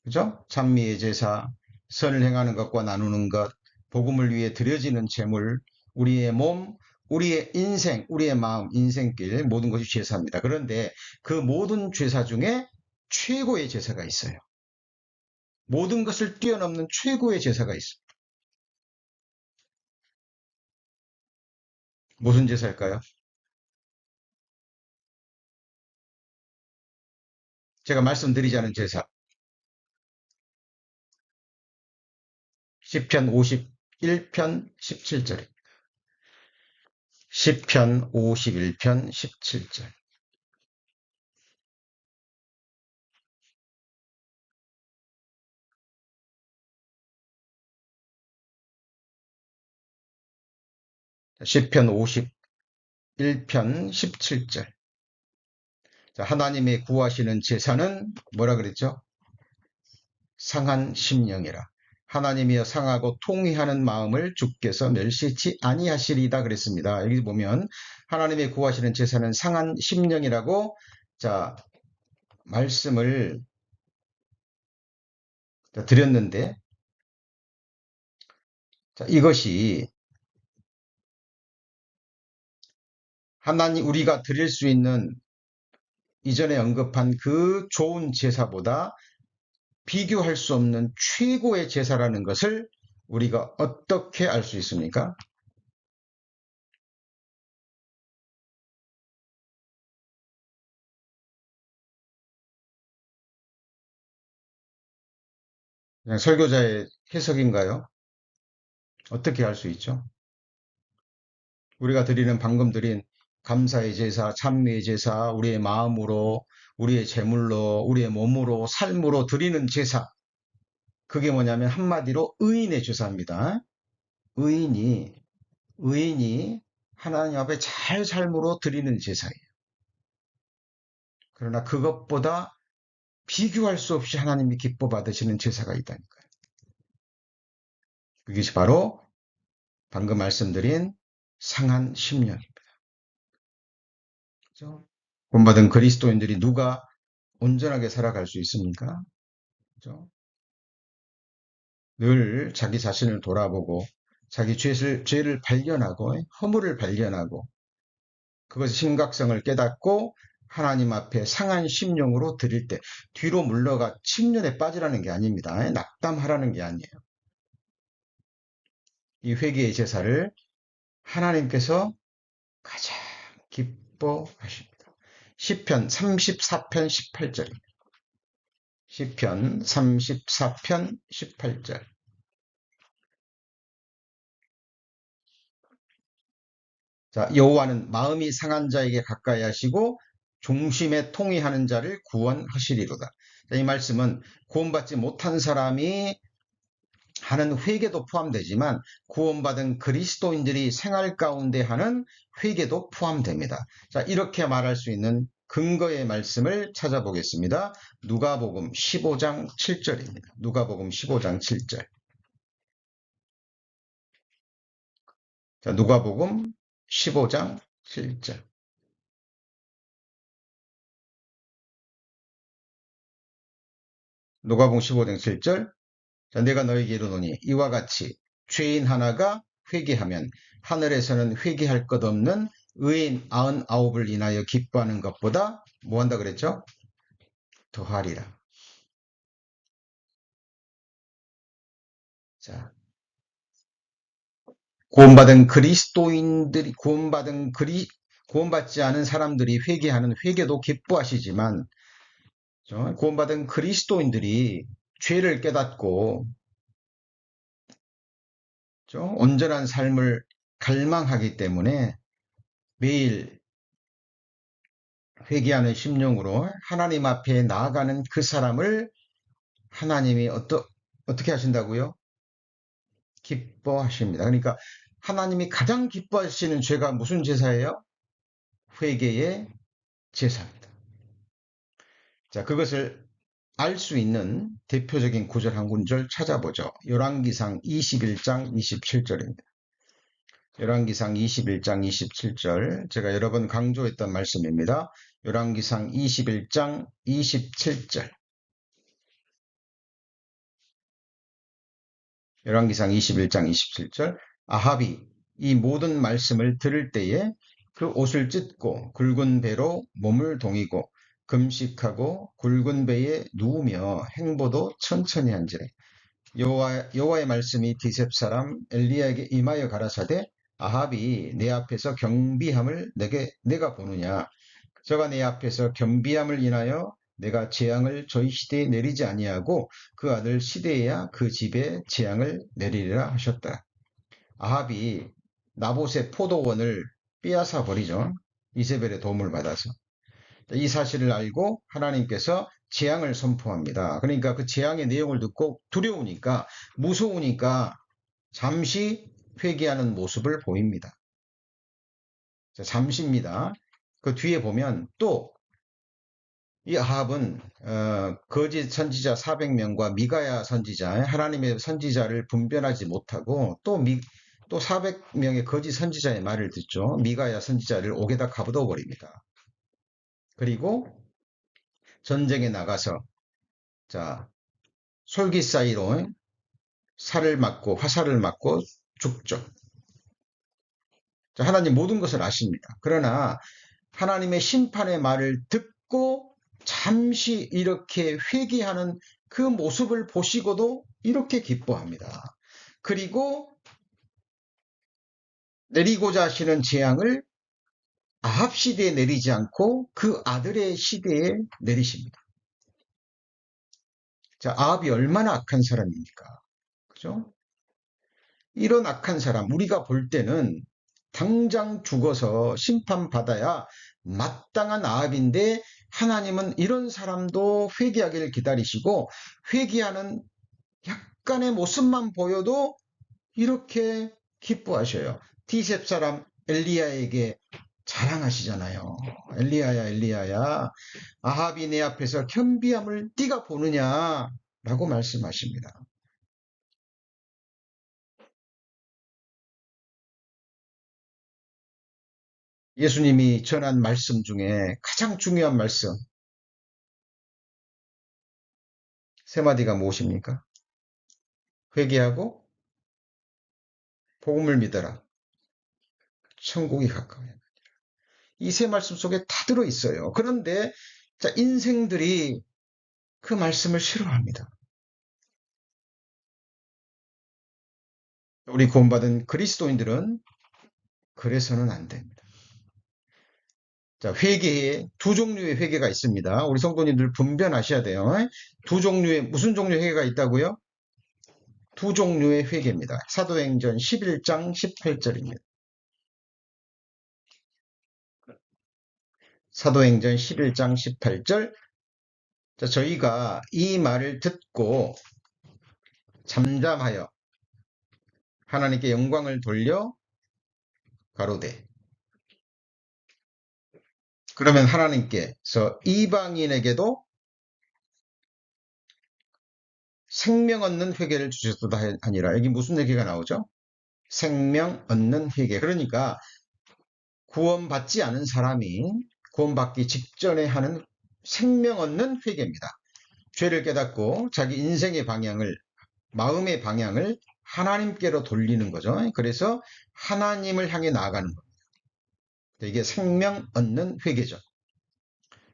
[SPEAKER 1] 그죠? 찬미의 제사, 선을 행하는 것과 나누는 것, 복음을 위해 드려지는 제물, 우리의 몸, 우리의 인생, 우리의 마음, 인생길, 모든 것이 제사입니다. 그런데 그 모든 제사 중에 최고의 제사가 있어요. 모든 것을 뛰어넘는 최고의 제사가 있어요. 무슨 제사일까요? 제가 말씀드리자는 제사. 시편 51편 17절. 시편 51편 17절. 시편 51편 17절. 자, 하나님의 구하시는 제사는 뭐라 그랬죠? 상한 심령이라. 하나님이여 상하고 통회하는 마음을 주께서 멸시치 아니하시리다 그랬습니다. 여기 보면 하나님의 구하시는 제사는 상한 심령이라고 자 말씀을 드렸는데 자, 이것이 하나님 우리가 드릴 수 있는 이전에 언급한 그 좋은 제사보다 비교할 수 없는 최고의 제사라는 것을 우리가 어떻게 알 수 있습니까? 그냥 설교자의 해석인가요? 어떻게 알 수 있죠? 우리가 드리는 방금 드린 감사의 제사, 찬미의 제사, 우리의 마음으로, 우리의 재물로, 우리의 몸으로, 삶으로 드리는 제사. 그게 뭐냐면 한마디로 의인의 제사입니다. 의인이, 의인이 하나님 앞에 잘 삶으로 드리는 제사예요. 그러나 그것보다 비교할 수 없이 하나님이 기뻐 받으시는 제사가 있다니까요. 그것이 바로 방금 말씀드린 상한 심령입니다. 그렇죠? 본받은 그리스도인들이 누가 온전하게 살아갈 수 있습니까? 그렇죠? 늘 자기 자신을 돌아보고 자기 죄를 발견하고 허물을 발견하고 그것의 심각성을 깨닫고 하나님 앞에 상한 심령으로 드릴 때 뒤로 물러가 침륜에 빠지라는 게 아닙니다. 낙담하라는 게 아니에요. 이 회개의 제사를 하나님께서 가장 기뻐하십니다. 시편 34편 18절입니다. 시편 34편 18절. 자, 여호와는 마음이 상한 자에게 가까이 하시고 중심에 통회하는 자를 구원하시리로다. 자, 이 말씀은 구원받지 못한 사람이 하는 회개도 포함되지만 구원받은 그리스도인들이 생활 가운데 하는 회개도 포함됩니다. 자, 이렇게 말할 수 있는 근거의 말씀을 찾아보겠습니다. 누가복음 15장 7절입니다. 누가복음 15장 7절. 자, 누가복음 15장 7절. 누가복음 15장 7절. 자, 내가 너에게 이르노니 이와 같이 죄인 하나가 회개하면 하늘에서는 회개할 것 없는 의인 99을 인하여 기뻐하는 것보다 뭐 한다 그랬죠? 더하리라. 자, 구원받은 그리스도인들이 구원받지 않은 사람들이 회개하는 회개도 기뻐하시지만 구원받은 그리스도인들이 죄를 깨닫고 온전한 삶을 갈망하기 때문에 매일 회개하는 심령으로 하나님 앞에 나아가는 그 사람을 하나님이 어떻게 하신다고요? 기뻐하십니다. 그러니까 하나님이 가장 기뻐하시는 죄가 무슨 제사예요? 회개의 제사입니다. 자, 그것을 알 수 있는 대표적인 구절 한 구절 찾아보죠. 열왕기상 21장 27절입니다. 열왕기상 21장 27절, 제가 여러 번 강조했던 말씀입니다. 열왕기상 21장 27절. 열왕기상 21장 27절. 아합이 이 모든 말씀을 들을 때에 그 옷을 찢고 굵은 배로 몸을 동이고 금식하고 굵은 배에 누우며 행보도 천천히 한지래. 여호와의 말씀이 디셉 사람 엘리야에게 임하여 가라사대, 아합이 내 앞에서 경비함을 내가 보느냐. 저가 내 앞에서 겸비함을 인하여 내가 재앙을 저희 시대에 내리지 아니하고 그 아들 시대에야 그 집에 재앙을 내리리라 하셨다. 아합이 나봇의 포도원을 빼앗아 버리죠. 이세벨의 도움을 받아서. 이 사실을 알고 하나님께서 재앙을 선포합니다. 그러니까 그 재앙의 내용을 듣고 두려우니까, 무서우니까 잠시 회개하는 모습을 보입니다. 잠시입니다. 그 뒤에 보면 또 이 아합은 거짓 선지자 400명과 미가야 선지자, 하나님의 선지자를 분별하지 못하고 또 400명의 거짓 선지자의 말을 듣죠. 미가야 선지자를 옥에다 가둬 버립니다. 그리고 전쟁에 나가서 솔깃 사이로 화살을 맞고 죽죠. 하나님 모든 것을 아십니다. 그러나 하나님의 심판의 말을 듣고 잠시 이렇게 회개하는 그 모습을 보시고도 이렇게 기뻐합니다. 그리고 내리고자 하시는 재앙을 아합 시대에 내리지 않고 그 아들의 시대에 내리십니다. 아합이 얼마나 악한 사람입니까? 그죠? 이런 악한 사람, 우리가 볼 때는 당장 죽어서 심판받아야 마땅한 아합인데, 하나님은 이런 사람도 회개하기를 기다리시고 회개하는 약간의 모습만 보여도 이렇게 기뻐하셔요. 디셉 사람 엘리야에게 자랑하시잖아요. 엘리야야, 아합이 내 앞에서 겸비함을 네가 보느냐 라고 말씀하십니다. 예수님이 전한 말씀 중에 가장 중요한 말씀 세 마디가 무엇입니까? 회개하고 복음을 믿어라. 천국이 가까워요. 이 세 말씀 속에 다 들어있어요. 그런데 인생들이 그 말씀을 싫어합니다. 우리 구원받은 그리스도인들은 그래서는 안 됩니다. 회개에 두 종류의 회개가 있습니다. 우리 성도님들 분별하셔야 돼요. 무슨 종류의 회개가 있다고요? 두 종류의 회개입니다. 사도행전 11장 18절입니다. 사도행전 11장 18절. 저희가 이 말을 듣고 잠잠하여 하나님께 영광을 돌려 가로되. 그러면 하나님께서 이방인에게도 생명 얻는 회개를 주셨다 하니라. 여기 무슨 얘기가 나오죠? 생명 얻는 회개. 그러니까 구원받지 않은 사람이 구원받기 직전에 하는 생명 얻는 회개입니다. 죄를 깨닫고 자기 인생의 방향을, 마음의 방향을 하나님께로 돌리는 거죠. 그래서 하나님을 향해 나아가는 겁니다. 이게 생명 얻는 회개죠.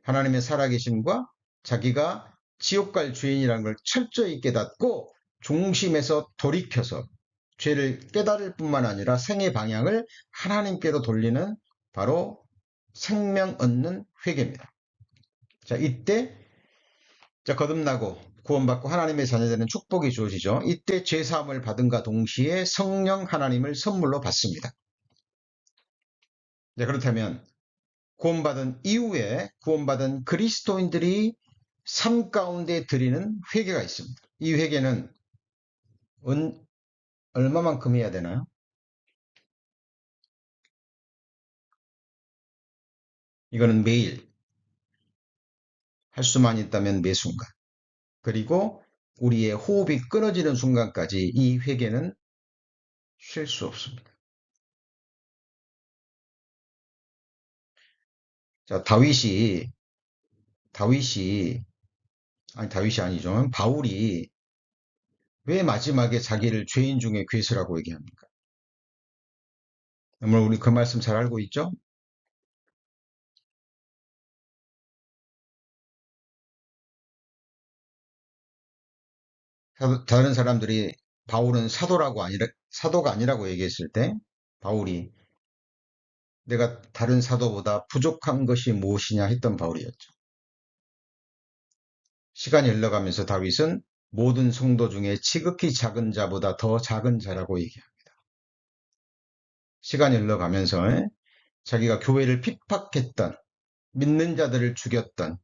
[SPEAKER 1] 하나님의 살아계심과 자기가 지옥 갈 죄인이라는 걸 철저히 깨닫고 중심에서 돌이켜서 죄를 깨달을 뿐만 아니라 생의 방향을 하나님께로 돌리는 바로 생명 얻는 회개입니다. 이때 거듭나고 구원받고 하나님의 자녀되는 축복이 주어지죠. 이때 죄사함을 받은과 동시에 성령 하나님을 선물로 받습니다. 그렇다면 구원받은 이후에 구원받은 그리스도인들이 삶 가운데 드리는 회개가 있습니다. 이 회개는 얼마만큼 해야 되나요? 이거는 매일 할 수만 있다면 매 순간, 그리고 우리의 호흡이 끊어지는 순간까지 이 회개는 쉴 수 없습니다. 자, 다윗이, 아니, 다윗이 아니죠. 바울이 왜 마지막에 자기를 죄인 중에 괴수라고 얘기합니까? 여러분, 우리 그 말씀 잘 알고 있죠? 다른 사람들이 바울은 사도가 아니라고 얘기했을 때, 바울이 내가 다른 사도보다 부족한 것이 무엇이냐 했던 바울이었죠. 시간이 흘러가면서 다윗은 모든 성도 중에 지극히 작은 자보다 더 작은 자라고 얘기합니다. 시간이 흘러가면서 자기가 교회를 핍박했던, 믿는 자들을 죽였던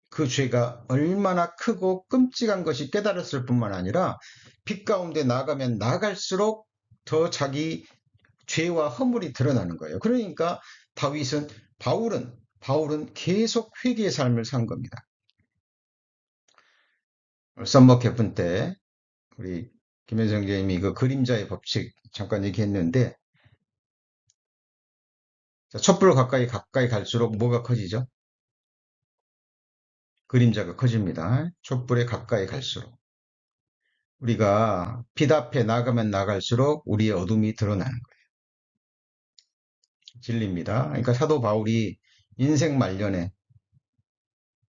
[SPEAKER 1] 그 죄가 얼마나 크고 끔찍한 것이 깨달았을 뿐만 아니라 빛 가운데 나가면 나갈수록 더 자기 죄와 허물이 드러나는 거예요. 그러니까 다윗은 바울은 계속 회개의 삶을 산 겁니다. 썸머 캠프 때 우리 김현성 교님이 그 그림자의 법칙 잠깐 얘기했는데, 촛불 가까이 갈수록 뭐가 커지죠? 그림자가 커집니다. 촛불에 가까이 갈수록. 우리가 빛 앞에 나가면 나갈수록 우리의 어둠이 드러나는 거예요. 진리입니다. 그러니까 사도 바울이 인생 말년에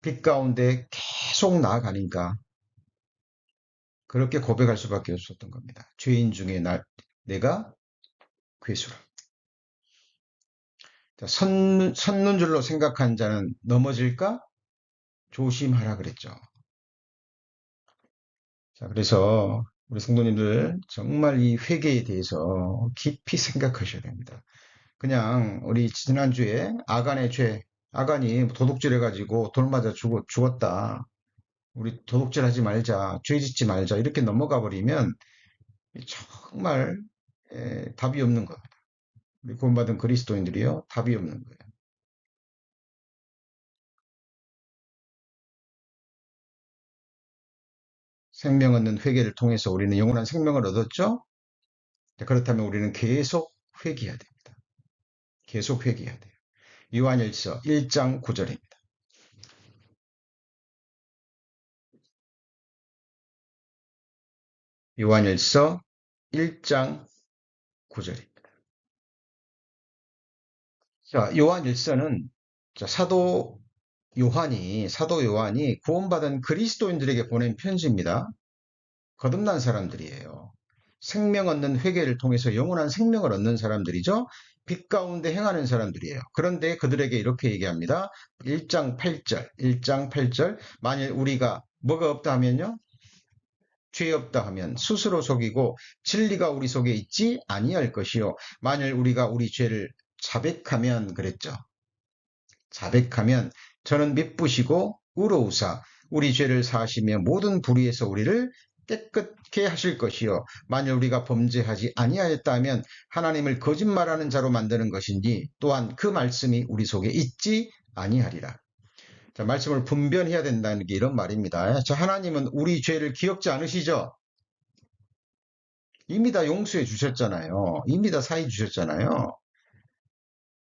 [SPEAKER 1] 빛 가운데 계속 나아가니까 그렇게 고백할 수밖에 없었던 겁니다. 죄인 중에 내가 괴수라. 섰는 줄로 생각한 자는 넘어질까? 조심하라 그랬죠. 자, 그래서 우리 성도님들 정말 이 회개에 대해서 깊이 생각하셔야 됩니다. 그냥 우리 지난주에 아간이 도둑질 해가지고 돌 맞아 죽었다. 우리 도둑질 하지 말자, 죄 짓지 말자, 이렇게 넘어가 버리면 정말 답이 없는 겁니다. 우리 구원받은 그리스도인들이요, 답이 없는 거예요. 생명 얻는 회개를 통해서 우리는 영원한 생명을 얻었죠? 그렇다면 우리는 계속 회개해야 됩니다. 계속 회개해야 돼요. 요한일서 1장 9절입니다. 요한일서 1장 9절입니다. 자, 요한일서는 사도 요한이 구원받은 그리스도인들에게 보낸 편지입니다. 거듭난 사람들이에요. 생명 얻는 회개를 통해서 영원한 생명을 얻는 사람들이죠. 빛 가운데 행하는 사람들이에요. 그런데 그들에게 이렇게 얘기합니다. 1장 8절. 만일 우리가 뭐가 없다 하면요? 죄 없다 하면 스스로 속이고 진리가 우리 속에 있지 아니할 것이요. 만일 우리가 우리 죄를 자백하면 그랬죠. 자백하면 저는 미쁘시고 의로우사 우리 죄를 사하시며 모든 불의에서 우리를 깨끗게 하실 것이요. 만일 우리가 범죄하지 아니하였다면 하나님을 거짓말하는 자로 만드는 것인지 또한 그 말씀이 우리 속에 있지 아니하리라. 자, 말씀을 분별해야 된다는 게 이런 말입니다. 자, 하나님은 우리 죄를 기억지 않으시죠? 이미 다 용서해 주셨잖아요. 이미 다 사해 주셨잖아요.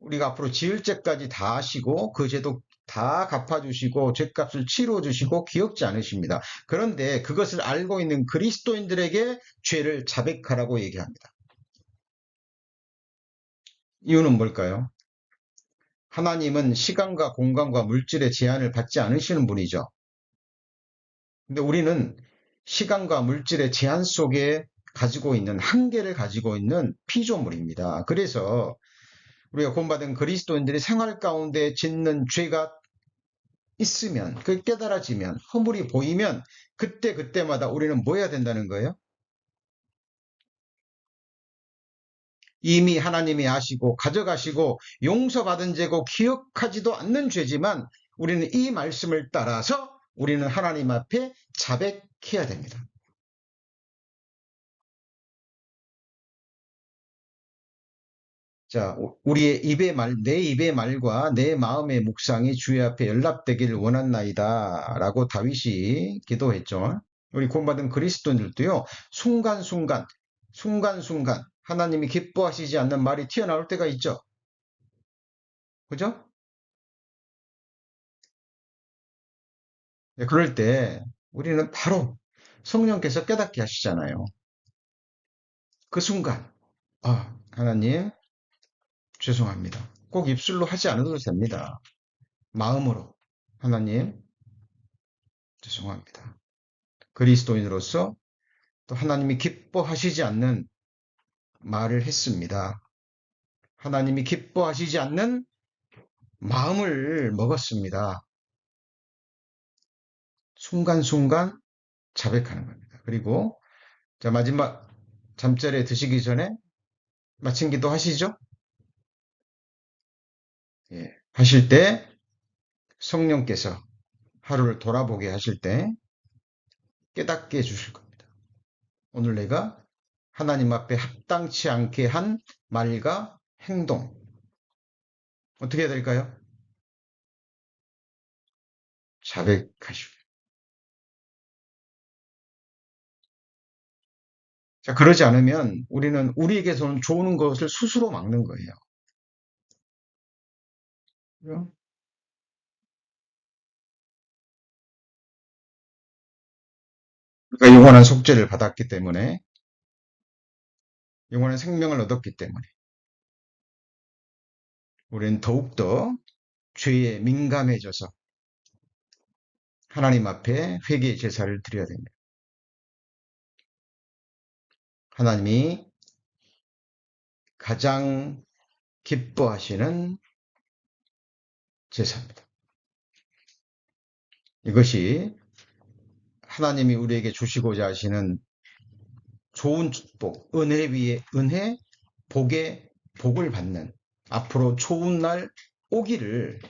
[SPEAKER 1] 우리가 앞으로 지을 죄까지 다 하시고 그 죄도 다 갚아주시고 죄값을 치러주시고 기억지 않으십니다. 그런데 그것을 알고 있는 그리스도인들에게 죄를 자백하라고 얘기합니다. 이유는 뭘까요? 하나님은 시간과 공간과 물질의 제한을 받지 않으시는 분이죠. 근데 우리는 시간과 물질의 제한 속에 가지고 있는 한계를 가지고 있는 피조물입니다. 그래서 우리가 구원받은 그리스도인들이 생활 가운데 짓는 죄가 있으면, 그 깨달아지면, 허물이 보이면 그때마다 우리는 뭐 해야 된다는 거예요? 이미 하나님이 아시고 가져가시고 용서받은 죄고 기억하지도 않는 죄지만 우리는 이 말씀을 따라서 우리는 하나님 앞에 자백해야 됩니다. 자, 내 입의 말과 내 마음의 묵상이 주의 앞에 연락되기를 원한나이다. 라고 다윗이 기도했죠. 우리 구원받은 그리스도인들도요, 순간순간, 하나님이 기뻐하시지 않는 말이 튀어나올 때가 있죠. 그죠? 그럴 때 우리는 바로 성령께서 깨닫게 하시잖아요. 그 순간, 하나님, 죄송합니다. 꼭 입술로 하지 않아도 됩니다. 마음으로, 하나님, 죄송합니다. 그리스도인으로서 또 하나님이 기뻐하시지 않는 말을 했습니다. 하나님이 기뻐하시지 않는 마음을 먹었습니다. 순간순간 자백하는 겁니다. 그리고 자, 마지막 잠자리에 드시기 전에 마친 기도 하시죠? 예. 하실 때 성령께서 하루를 돌아보게 하실 때 깨닫게 해주실 겁니다. 오늘 내가 하나님 앞에 합당치 않게 한 말과 행동 어떻게 해야 될까요? 자백하시고. 자, 그러지 않으면 우리는 우리에게서 좋은 것을 스스로 막는 거예요. 그죠? 우리가 영원한 속죄를 받았기 때문에, 영원한 생명을 얻었기 때문에, 우리는 더욱더 죄에 민감해져서 하나님 앞에 회개의 제사를 드려야 됩니다. 하나님이 가장 기뻐하시는 제사입니다. 이것이 하나님이 우리에게 주시고자 하시는 좋은 축복, 은혜 위에 은혜, 복에 복을 받는 앞으로 좋은 날 오기를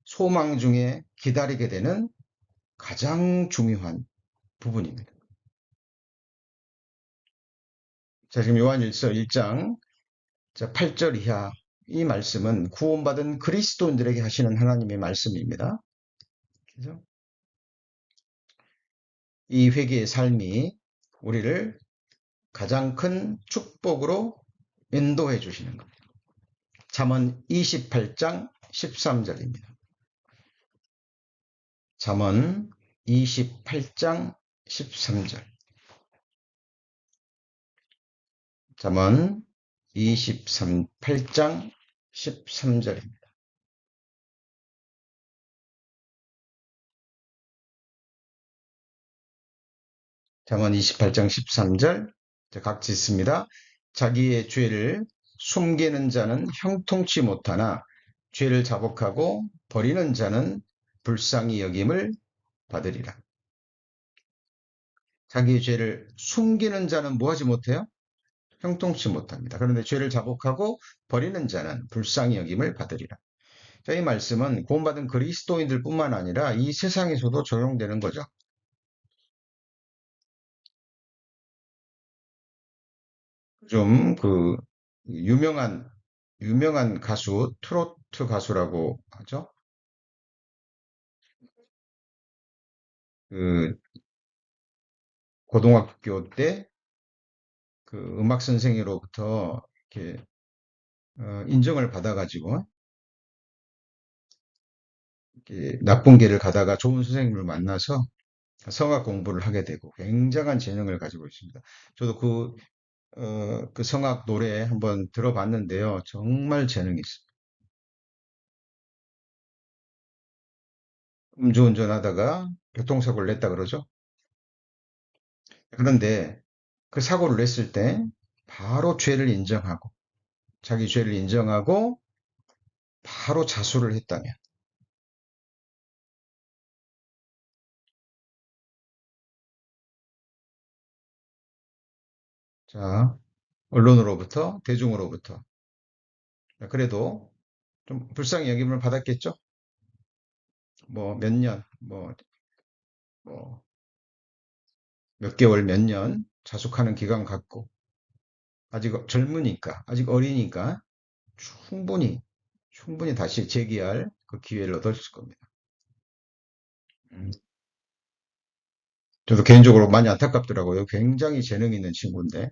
[SPEAKER 1] 소망 중에 기다리게 되는 가장 중요한 부분입니다. 자, 지금 요한일서 1장 8절 이하 이 말씀은 구원받은 그리스도인들에게 하시는 하나님의 말씀입니다. 그죠? 이 회개의 삶이 우리를 가장 큰 축복으로 인도해 주시는 겁니다. 잠언 28장 13절입니다. 잠언 28장 13절. 잠언 28장 13절입니다. 잠언 28장 13절. 같이 있습니다. 자기의 죄를 숨기는 자는 형통치 못하나 죄를 자복하고 버리는 자는 불쌍히 여김을 받으리라. 자기의 죄를 숨기는 자는 뭐하지 못해요? 형통치 못합니다. 그런데 죄를 자복하고 버리는 자는 불쌍히 여김을 받으리라. 자, 이 말씀은 구원받은 그리스도인들 뿐만 아니라 이 세상에서도 적용되는 거죠. 좀 유명한 가수, 트로트 가수라고 하죠. 그 고등학교 때 그 음악 선생으로부터 이렇게 인정을 받아가지고 이렇게 나쁜 길을 가다가 좋은 선생님을 만나서 성악 공부를 하게 되고 굉장한 재능을 가지고 있습니다. 저도 그 성악 노래 한번 들어봤는데요. 정말 재능이 있습니다. 음주운전 하다가 교통사고를 냈다 그러죠. 그런데 그 사고를 냈을 때 바로 죄를 인정하고 자기 죄를 인정하고 바로 자수를 했다면 자 언론으로부터 대중으로부터 그래도 좀 불쌍히 여김을 받았겠죠. 뭐 몇 년, 뭐 몇 개월, 몇 년 자숙하는 기간 갖고 아직 젊으니까 아직 어리니까 충분히 다시 재기할 그 기회를 얻었을 겁니다. 음, 저도 개인적으로 많이 안타깝더라고요. 굉장히 재능 있는 친구인데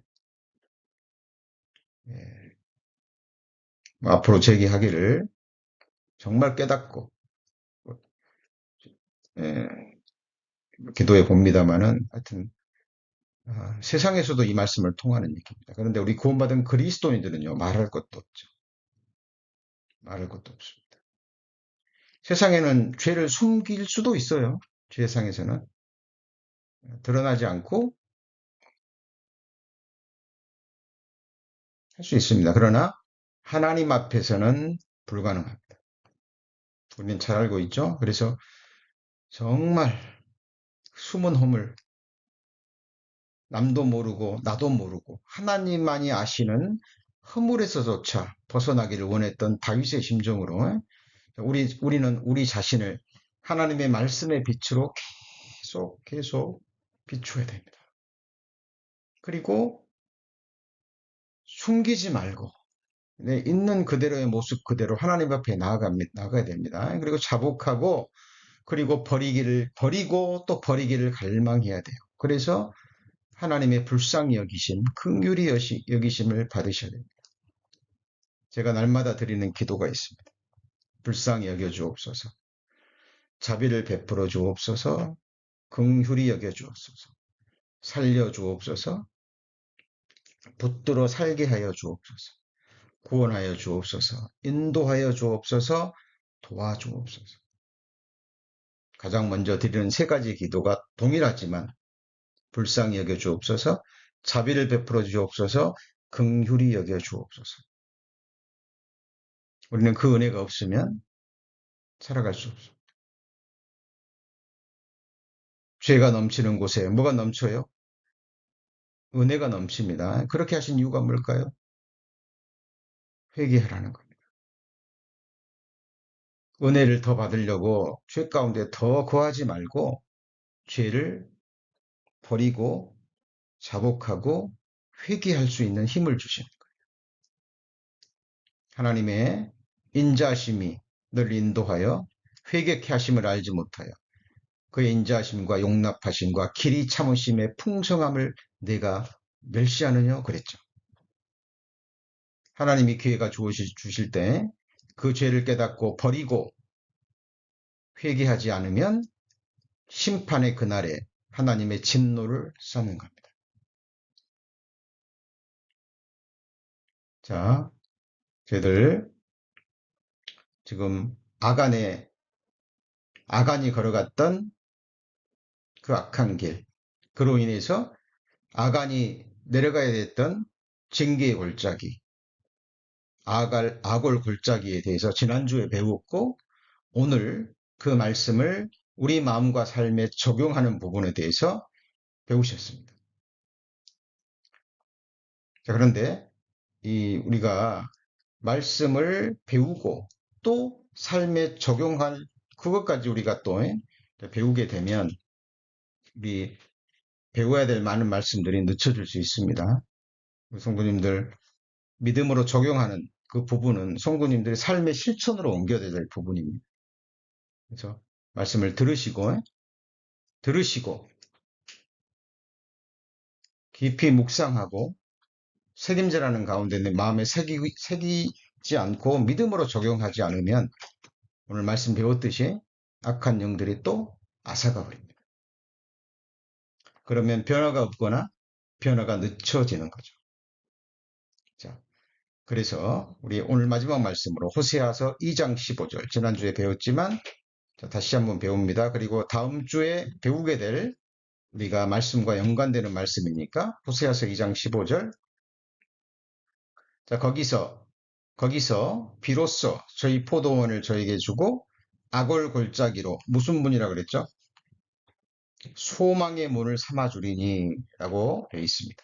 [SPEAKER 1] 예, 뭐 앞으로 재기하기를 정말 깨닫고 예, 기도해 봅니다만은 하여튼 세상에서도 이 말씀을 통하는 얘기입니다. 그런데 우리 구원받은 그리스도인들은요, 말할 것도 없죠. 말할 것도 없습니다. 세상에는 죄를 숨길 수도 있어요. 세상에서는 드러나지 않고 할 수 있습니다. 그러나 하나님 앞에서는 불가능합니다. 우리는 잘 알고 있죠? 그래서 정말 숨은 허물, 남도 모르고 나도 모르고 하나님만이 아시는 허물에서조차 벗어나기를 원했던 다윗의 심정으로 우리는 우리 자신을 하나님의 말씀의 빛으로 계속 비추어야 됩니다. 그리고 숨기지 말고 있는 그대로의 모습 그대로 하나님 앞에 나가야 됩니다. 그리고 자복하고 그리고 버리고 또 버리기를 갈망해야 돼요. 그래서 하나님의 불쌍히 여기심, 긍휼히 여기심을 받으셔야 됩니다. 제가 날마다 드리는 기도가 있습니다. 불쌍히 여겨 주옵소서. 자비를 베풀어 주옵소서. 긍휼히 여겨 주옵소서. 살려 주옵소서. 붙들어 살게 하여 주옵소서. 구원하여 주옵소서. 인도하여 주옵소서. 도와주옵소서. 가장 먼저 드리는 세 가지 기도가 동일하지만 불쌍히 여겨 주옵소서. 자비를 베풀어 주옵소서. 긍휼히 여겨 주옵소서. 우리는 그 은혜가 없으면 살아갈 수 없습니다. 죄가 넘치는 곳에 뭐가 넘쳐요? 은혜가 넘칩니다. 그렇게 하신 이유가 뭘까요? 회개하라는 겁니다. 은혜를 더 받으려고 죄 가운데 더 거하지 말고 죄를 버리고 자복하고 회개할 수 있는 힘을 주시는 거예요. 하나님의 인자하심이 늘 인도하여 회개케 하심을 알지 못하여 그의 인자하심과 용납하심과 길이 참으심의 풍성함을 내가 멸시하느냐 그랬죠. 하나님이 기회가 주실 때 그 죄를 깨닫고 버리고 회개하지 않으면 심판의 그날에 하나님의 진노를 쌓는 겁니다. 자, 저희들 지금 아간이 걸어갔던 그 악한 길, 그로 인해서 아간이 내려가야 됐던 징계의 골짜기, 아골 골짜기에 대해서 지난주에 배웠고 오늘 그 말씀을 우리 마음과 삶에 적용하는 부분에 대해서 배우셨습니다. 자, 그런데 우리가 말씀을 배우고 또 삶에 적용할 그것까지 우리가 또 배우게 되면 우리 배워야 될 많은 말씀들이 늦춰질 수 있습니다. 성도님들 믿음으로 적용하는 그 부분은 성도님들의 삶의 실천으로 옮겨야 될 부분입니다. 그래서 말씀을 들으시고 깊이 묵상하고 책임져라는 가운데 내 마음에 새기지 않고 믿음으로 적용하지 않으면 오늘 말씀 배웠듯이 악한 영들이 또 앗아가 버립니다. 그러면 변화가 없거나 변화가 늦춰지는 거죠. 자, 그래서 우리 오늘 마지막 말씀으로 호세아서 2장 15절 지난주에 배웠지만 다시 한번 배웁니다. 그리고 다음 주에 배우게 될 우리가 말씀과 연관되는 말씀이니까 호세아서 2장 15절 자, 거기서 비로소 저희 포도원을 저에게 주고 악을 골짜기로 무슨 문이라 그랬죠? 소망의 문을 삼아 주리니 라고 되어 있습니다.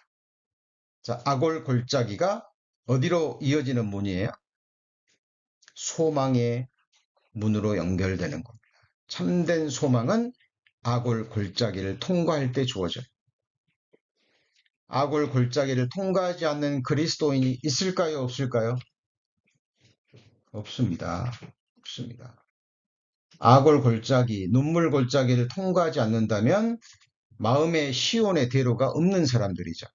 [SPEAKER 1] 자, 악을 골짜기가 어디로 이어지는 문이에요? 소망의 문으로 연결되는 겁니다. 참된 소망은 악을 골짜기를 통과할 때 주어져요. 악을 골짜기를 통과하지 않는 그리스도인이 있을까요? 없을까요? 없습니다. 없습니다. 악을 골짜기, 눈물 골짜기를 통과하지 않는다면 마음의 시온의 대로가 없는 사람들이죠.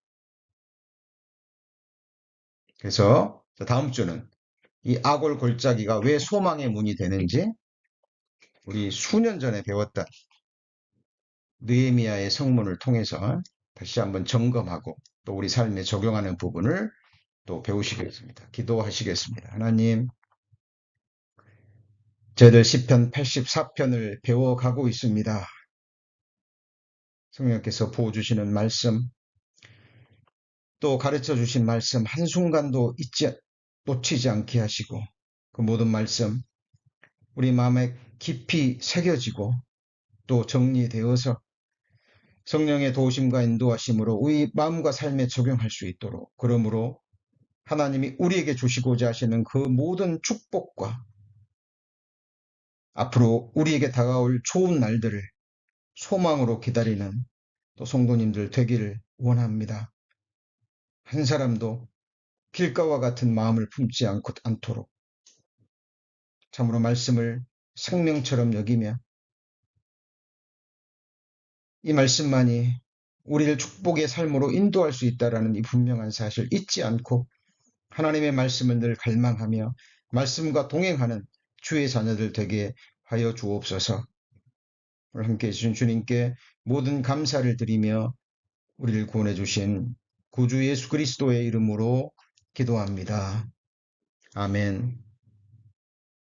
[SPEAKER 1] 그래서 다음 주는 이 악을 골짜기가 왜 소망의 문이 되는지 우리 수년 전에 배웠던 느헤미야의 성문을 통해서 다시 한번 점검하고 또 우리 삶에 적용하는 부분을 또 배우시겠습니다. 기도하시겠습니다. 하나님, 저희들 시편 84편을 배워가고 있습니다. 성령께서 부어주시는 말씀, 또 가르쳐 주신 말씀 한순간도 놓치지 않게 하시고 그 모든 말씀 우리 마음에 깊이 새겨지고 또 정리되어서 성령의 도우심과 인도하심으로 우리 마음과 삶에 적용할 수 있도록, 그러므로 하나님이 우리에게 주시고자 하시는 그 모든 축복과 앞으로 우리에게 다가올 좋은 날들을 소망으로 기다리는 또 성도님들 되기를 원합니다. 한 사람도 길가와 같은 마음을 품지 않도록 참으로 말씀을 생명처럼 여기며 이 말씀만이 우리를 축복의 삶으로 인도할 수 있다는 이 분명한 사실 잊지 않고 하나님의 말씀을 늘 갈망하며 말씀과 동행하는 주의 자녀들 되게 하여 주옵소서. 오늘 함께해 주신 주님께 모든 감사를 드리며 우리를 구원해 주신 구주 예수 그리스도의 이름으로 기도합니다. 아멘.